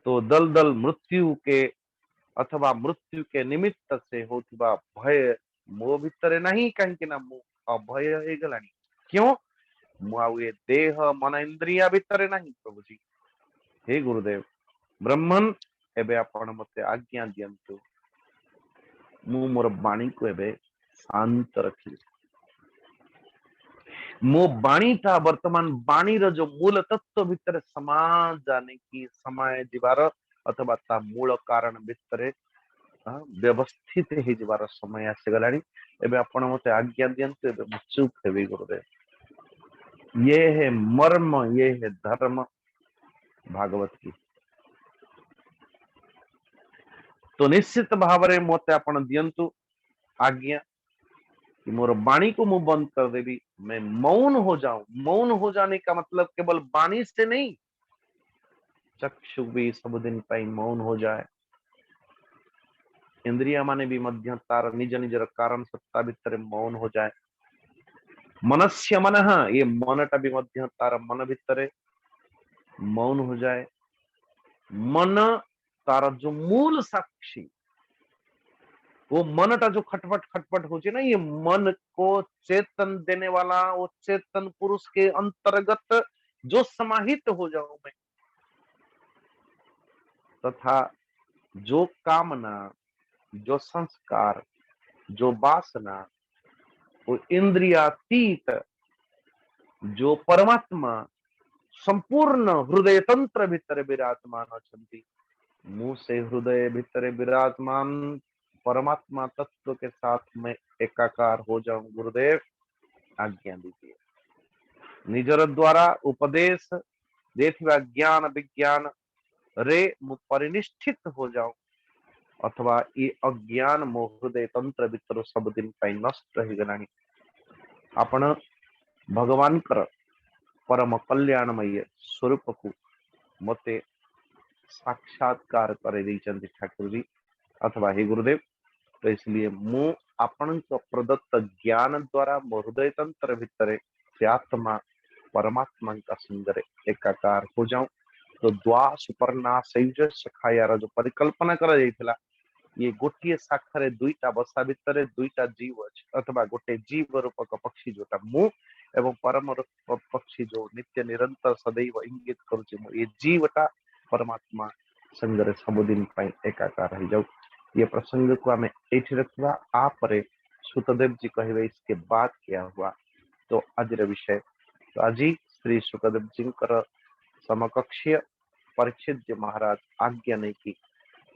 तो दलदल मृत्यु के अथवा मृत्यु के निमित्त से होथिबा भय मो भितरे नहीं कहीं ना मु अभय हो गलानी क्यों मु आउ ए देह मन इंद्रिया भितरे नहीं प्रभु जी हे गुरुदेव ब्रह्मन एबे आपण मते आज्ञा दियंतु मु मोर वाणी को एबे शांत रखी मो वाणी था वर्तमान वाणी रो जो मूल तत्व भितर समाज जाने की समय जीवार अथवा ता मूल कारण भितर व्यवस्थित हो जीवार समय आसीगलानी एबे आपण मते आज्ञा दियंतु एबे मु चुप हेबी गुरुदेव ये है मर्म ये है धर्म भागवत की तो निश्चित भाव में मते आपण दियंतु आज्ञा कि मोर वाणी को मुंह बंद कर देवी मैं मौन हो जाऊं मौन हो जाने का मतलब केवल वाणी से नहीं चक्षु भी सब दिन पाई मौन हो जाए इंद्रिया माने भी मध्य तार निज निजर कारण सत्ता भितर मौन हो जाए मनस्य मन ये मनटा भी मध्य तार मन भितर मौन हो जाए मन तार जो मूल साक्षी वो मनटा जो खटपट खटपट हो ना ये मन को चेतन देने वाला वो चेतन पुरुष के अंतर्गत जो समाहित हो जाऊं मैं तथा जो कामना जो संस्कार जो वासना वो इंद्रियातीत जो परमात्मा संपूर्ण हृदय तंत्र भितर विराजमान अछंती मुंह से हृदय भितर विराजमान परमात्मा तत्व के साथ में एकाकार हो जाऊं गुरुदेव आज्ञा दीजिए निजर द्वारा उपदेश देथिबा ज्ञान विज्ञान रे मु परिनिष्ठित हो जाऊं अथवा ये अज्ञान मो हृदय तंत्र भितर सब दिन नष्ट हो गलानी आपण भगवान कर परम कल्याणमय स्वरूप को मते साक्षात्कार करे दैचंती ठाकुर जी अथवा हे गुरुदेव तो इसलिए मु आपण प्रदत्त ज्ञान द्वारा मो हृदय तंत्र भितर से आत्मा परमात्मा का सुंदर एकाकार हो जाऊं तो द्वा सुपर्णा सैज सखायार जो परिकल्पना करा जाइथिला ये गोटे शाखारे दुईटा बसा भितर दुईटा जीव अच्छे अथवा गोटे जीव रूपक पक्षी जोटा मु एवं परम रूप पक्षी जो नित्य निरंतर सदैव इंगित करुचे ये जीवटा परमात्मा संगरे सबुदिन एकाकार हो जाऊ ये प्रसंग को आम एठी रखा आपरे सुतदेव जी कहे इसके बाद क्या हुआ तो आज विषय तो आज श्री सुखदेव जी समकक्षीय परीक्षित जी महाराज आज्ञा नहीं की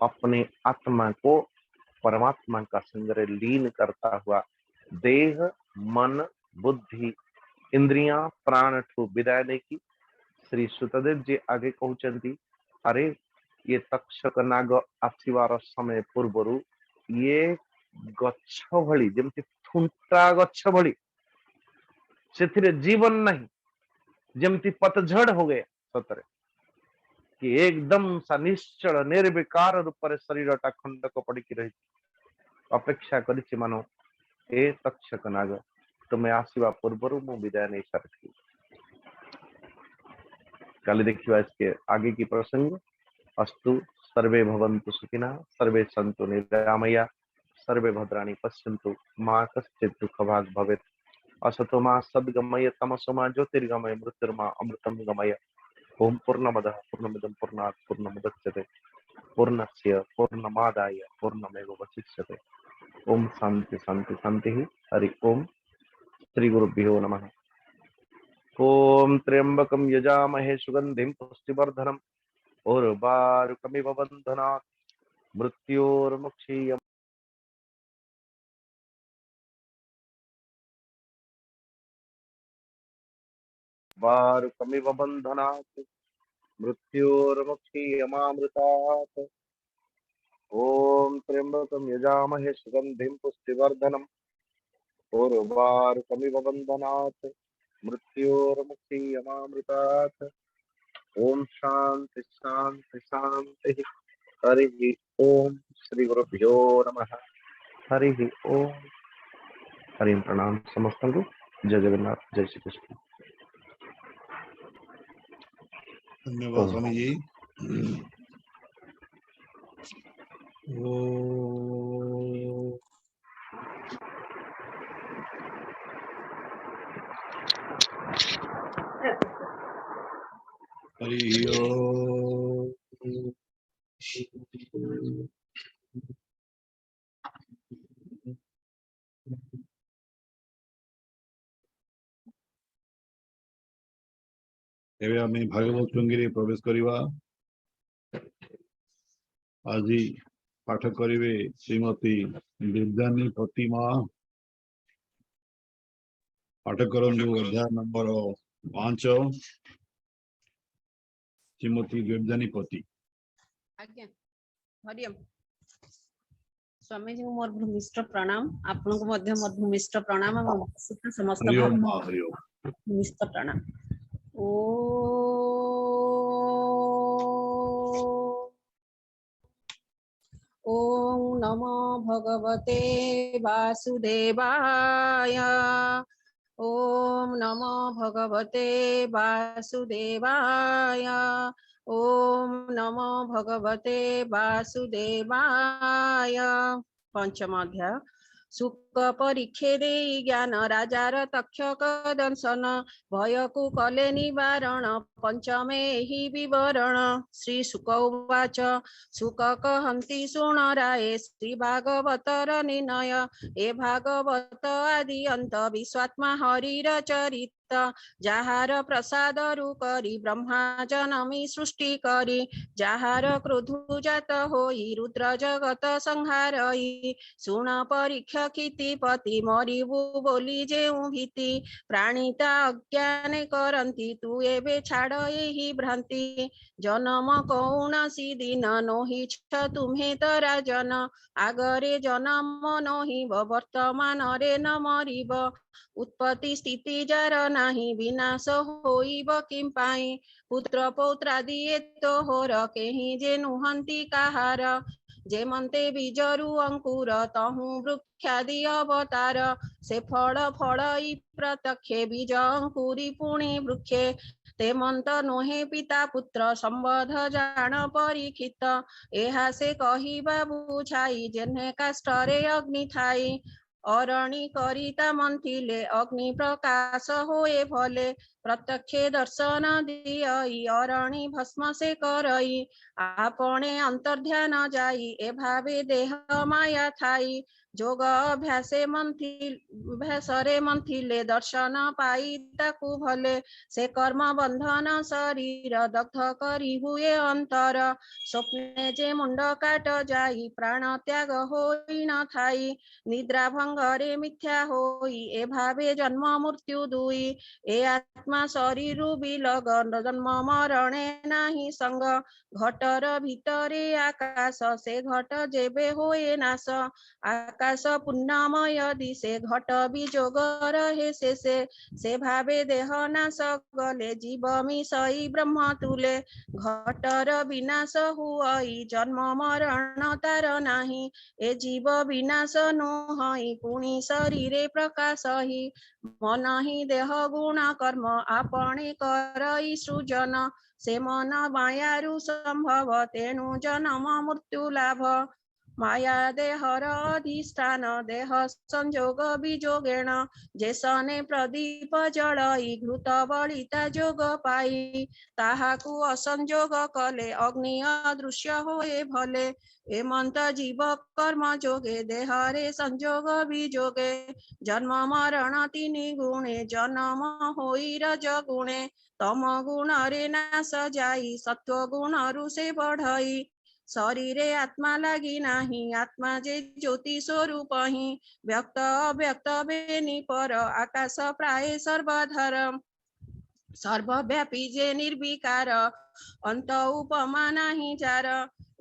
अपने आत्मा को परमात्मा का संग्रह लीन करता हुआ देह मन बुद्धि इंद्रियां प्राण ठू विदाय नहीं की श्री सुतदेव जी आगे कहते अरे ये तक्षक नाग आसवार समय पूर्वर ये गच्छ भली जमती थुंटा गच्छ भली से जीवन नहीं जमती पतझड़ हो गया सतरे कि एकदम सा निश्चल निर्विकार रूप से शरीर टा खंडक पड़ी रही अपेक्षा करिछि मानो ए तक्षक नाग तुम्हें आसवा पूर्वर मु विदाय नहीं सारी कल देखिए इसके आगे की प्रसंग अस्तु सर्वे भवन्तु सुखिनः सर्वे सन्तु निरामया सर्वे भद्राणि पश्यन्तु मा कश्चित् दुःखभाग् भवेत् असतो मा सद्गमय तमसो मा ज्योतिर्गमय मृत्युर्मा अमृतं गमय ओम पूर्णमदः पूर्णमिदं पूर्णात् पूर्णमुदच्यते पूर्णस्य पूर्णमादाय पूर्णमेवावशिष्यते ओम शांति शांति शांति हरि ओम श्री गुरुभ्यो नमः ओम त्र्यंबकं यजामहे सुगंधिं पुष्टिवर्धनम् उर्वारुकमिव बन्धनात् मृत्योर्मुक्षीयम् वारुकमिव बन्धनात् मृत्योर्मुक्षीयमामृतात् ओम त्र्यंबकं यजामहे सुगंधिं पुष्टिवर्धनम् उर्वारुकमिव बन्धनात् मृत्योर्मुक्षीयमामृतात् ओम शांति शांति शांति हरि ओम श्री गुरुभ्यो नमः हरि ओम हरि प्रणाम समस्त को जय जगन्नाथ जय श्री कृष्ण धन्यवाद स्वामी जी। ओ हरि ओम। एवं आम भागवत टुंगी प्रवेश करवा। आज पाठ करेंगे श्रीमती विद्यानी प्रतिमा। पाठ करूँ अध्याय नंबर 5 श्रीमती विद्यानी पति। आज्ञा हरिओम स्वामी जी मोर भूमिष्ठ प्रणाम आपन को मध्य मोर भूमिष्ठ प्रणाम समस्त हरिओम हरिओम। भूमिष्ठ प्रणाम। ओ ओम नमो भगवते वासुदेवाय। ओम नमो भगवते वासुदेवाय। ओम नमो भगवते वासुदेवाय। पंचम अध्याय सुख परीक्षे दे ज्ञान राजार तक्षक दंशन भय को कले निवारण पंचमे ही विवरण। श्री शुक उवाच सुक कहन्ति शुण राये श्री भागवतर निर्णय ए भागवत आदि अंत विश्वात्मा हरिर चरित जाहार प्रसाद रु करी ब्रह्मा जनमी सृष्टि करी जाहार क्रोधु जात होई रुद्र जगत संहारई शुण परीक्षा क्षितिपति मरिबु बोली जेउ भीति प्राणिता अज्ञाने करन्ति तू एबे छाड़ एही भ्रांति जन्म कौनसी दिन नोहिछ तुम्हें तरा जन आगरे जन्म नोहिब वर्तमान रे न मरिब उत्पत्ति स्थिति जार नाही विनाश होइब किम पाई पुत्र पौत्रादि तो होर केहि जे नुहंती काहार जेमंते बीजरु अंकुर तहु वृक्षादि अवतार से फल फलई प्रत्यक्षे बीज अंकुरी पुणी वृक्षे तेमंत नोहे पिता पुत्र संबध जान परीक्षित एहा से कहिबा बुझाई जेन्हे काष्ठरे अग्नि थाई अरणी करिता मंथिले अग्नि प्रकाश होए भले प्रत्यक्षे दर्शन दियई अरणी भस्म से करई आपणे अंतर्ध्यान जाई ए भावे देह माया थाई जोग अभ्यासे मंथिले मंथिले दर्शन पाई ताकू भले से कर्म बंधन शरीर दग्ध करी हुए अंतर स्वप्ने जे मुंड काट जाई प्राण त्याग होई न थाई निद्रा भंगरे मिथ्या होई ए भावे जन्म मृत्यु दुई ए आत्मा शरीर बिलग जन्म मरणे नाही संग घटर भितरे आकाश से घट जेबे होए नाश आकाश पुण्यमय दिशे घट बिजोग रहे से भावे देह नाश गले जीव मिसई ब्रह्म तुले घटर विनाश हुई जन्म मरण तार नाही ए जीव विनाश नोहई पुणी शरीरे प्रकाश ही मन ही देह गुण कर्म आपणे करई सृजन से मन मायारु संभव तेणु जन्म मृत्यु लाभ माया देहर अधिष्ठान देह संजोग विजोगेण जेसने प्रदीप जड़ई घृत बलिता जोग पाई ताहाकु असंजोग कले अग्नि अदृश्य होए भले एमंत जीव कर्म जोगे देहरे संजोग विजोगे जन्म मरण तीनि गुणे जन्म होई रज गुणे तम गुण रे नाश जाई सत्व गुण रु से बढ़ई शरीरे आत्मा लगी नाही आत्मा जे ज्योति स्वरूप ही व्यक्त अव्यक्त बेनि पर आकाश प्राय सर्वधर सर्वव्यापी जे निर्विकार अंत उपमा नाही जार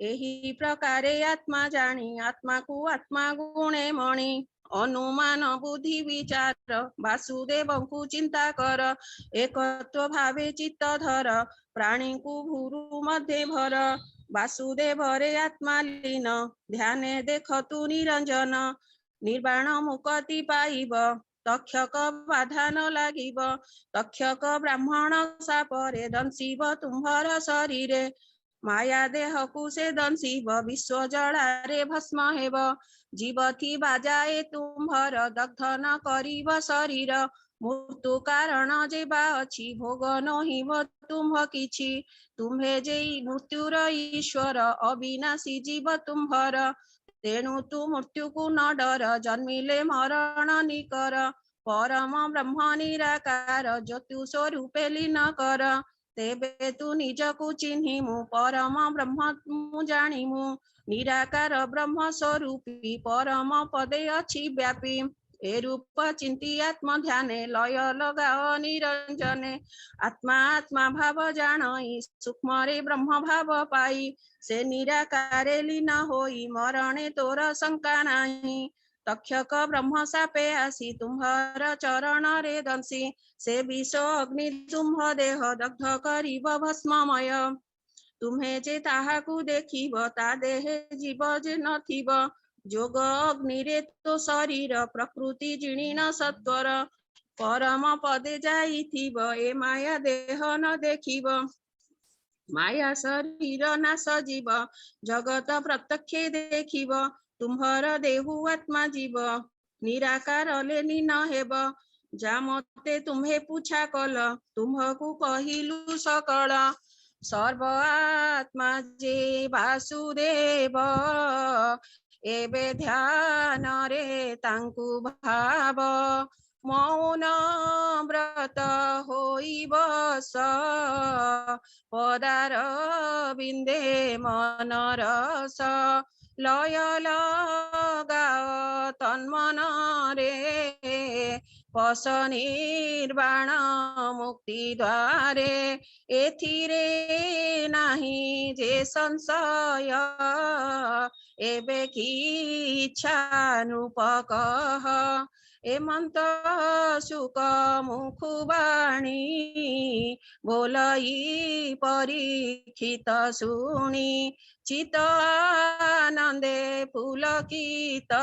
एही प्रकारे आत्मा जानी आत्मा को आत्मा गुणे मणि अनुमान बुद्धि विचार वासुदेव को चिंता कर एकत्व भावे चित्त धर प्राणी को भूरु मध्य भर वासुदेव रे आत्मा लीन ध्याने देख तू निरंजन निर्वाण मुक्ति पाइब तक्षक बाधा न लागिब तक्षक ब्राह्मण सापरे दंशिब तुम्हार शरीरे माया देह कुशे दंशिव विश्व जड़ारे भस्म हेब जीव थी बाजाए तुम्भर दग्ध न करिब शरीर मृत्यु कारण जेबा अछि भोग नहिब तुम्ह किछि तुम्हे जे मृत्युर ईश्वर अविनाशी जीव तुम्भर तेणु तु मृत्यु को न डर जन्मिले मरण निकर परम ब्रह्म निराकार ज्योति स्वरूपे लीन कर तेबे तु निजकु चिन्हिमु परम ब्रह्म मु जानिमु निराकार ब्रह्म स्वरूपी परम पदे अछि व्यापी ए रूप चिंती आत्म ध्याने लय लगाओ निरंजने आत्मा आत्मा भाव जाणई सूक्ष्म रे ब्रह्म भाव पाई से निराकारे लीन होई मरणे तोर शंका नाही तक्षक ब्रह्म सापे आसी तुम्हार चरण रे दंसी से विष अग्नि तुम्ह देह दग्ध करिब भस्ममय तुम्हे जे ताहाकु देखिब ता देहे जीव जे नथिब जोग अग्नि रे तो शरीर प्रकृति जिणीन सत्वर परम पदे जाइथिब ए माया देह न देखिब माया शरीर नाश जीव जगत प्रत्यक्ष देखिब तुम्हर देहु आत्मा जीव निराकार ले लीन हेब जा मते तुम्हे पूछा कल तुम्हकु कहिलु सकल सर्व आत्मा जे वासुदेव एबे ध्यान रे तांकु भाव मौन व्रत होइब स पदार बिंदे मन रस लय लगाओ तन्मन रे पस निर्वाण मुक्ति द्वारे एथिरे नाही जे संशय एबे की इच्छा नृपकह एमंत सुख मुखुबाणी बोलई परीक्षित सुनी चित आनंदे पुलकित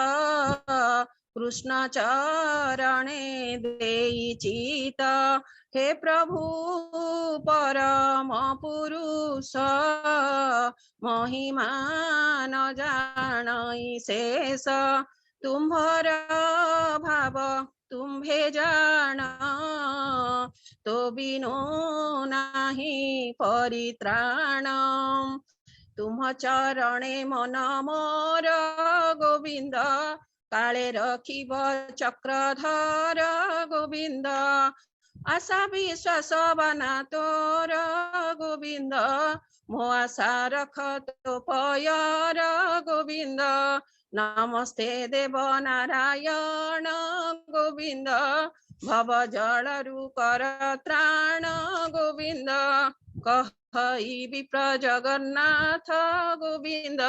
कृष्ण चरणे देई चित हे प्रभु परम पुरुष महिमा न जानई शेष तुम्हर भाव तुम्हे जान तो बिनु नाही परित्राण तुम चरणे मन मोर गोविंद काले रखिब चक्रधर गोविंद आशा विश्वास बना तोर गोविंद मो आशा रख तो पयर गोविंद नमस्ते देव नारायण गोविंद भव जलरु कर त्राण गोविंद कहि विप्र जगन्नाथ गोविंद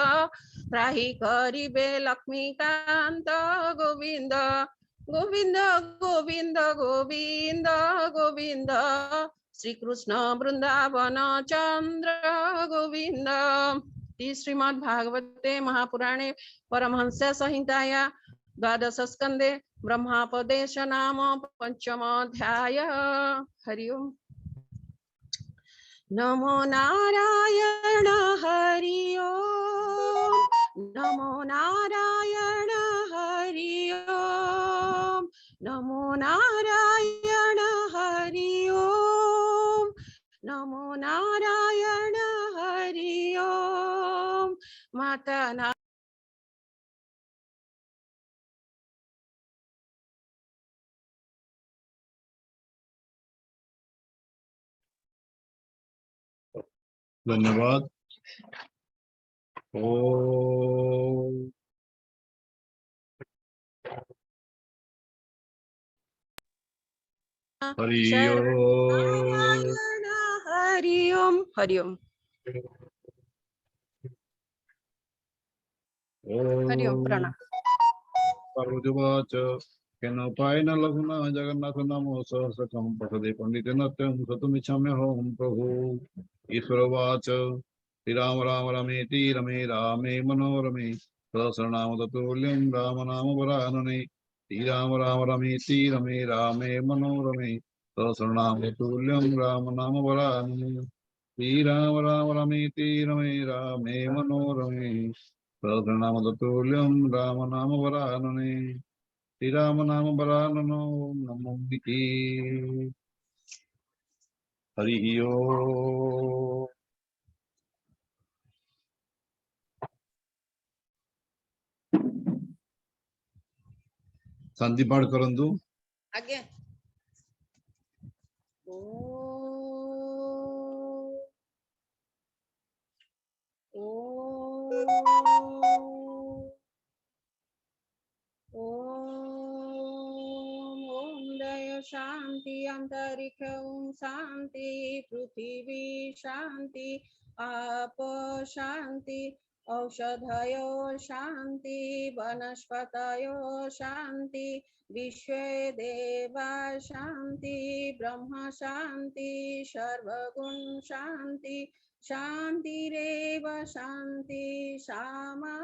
त्राहि करिबे लक्ष्मीकांत गोविंद गोविंद गोविंद गोविंद गोविंद श्री कृष्ण वृंदावन चंद्र गोविंद श्रीमद् भागवते महापुराणे परमहंस संहिताया द्वादश स्कंदे ब्रह्मापदेश नाम पंचमोऽध्याय हरि ओम नमो नारायण हरि ओम नमो नारायण हरि ओम नमो नारायण हरि ओम नमो नारायण हरि ओम माता धन्यवाद। ओम हरि ओम हरि ओम हरि ओम हरि ओम प्रणाम। पार्वतीवाच केन पायन लघुना जगन्नाथ नमो सहस्रकं पठदे पंडितेन त्यं सतुमिच्छाम्यहं प्रभु। ईश्वरवाच श्रीराम राम रमेति रमे रामे मनोरमे सहस्रनाम तत्तुल्यं राम नाम वरानने। श्रीराम राम रमेति रमे रामे मनोरमे सहस्रनाम तत्तुल्यं राम नाम वरानने। श्री राम राम रमेति रमे रामे मनोरमे सहस्रनाम तत्तुल्यं राम नाम वरानने श्री राम नाम वराननो नमोऽस्ते हरि ओम। शांति पाठ करंतु। आज्ञा। ओम दय शांति अंतरिक्ष ओम शांति पृथ्वी शांति आप शांति औषधयो शांति वनस्पतयो शांति विश्वे देवा शांति ब्रह्म शांति सर्वगुण शांति शांतिरेव शांति सामा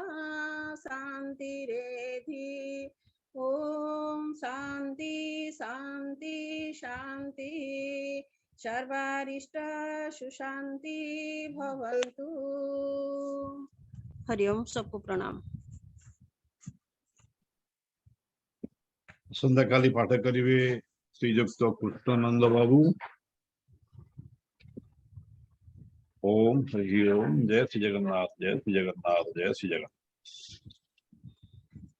शांतिरेधि ओम शांति शांति शांति सर्वारिष्ट सुशांति भवन्तु। हरिओम। सबको प्रणाम। संध्याकाली पाठ करिवे श्रीयुक्त कृष्णानंद बाबू। ओम हरि ओम। जय श्री जगन्नाथ जय श्री जगन्नाथ जय श्री जगन्नाथ।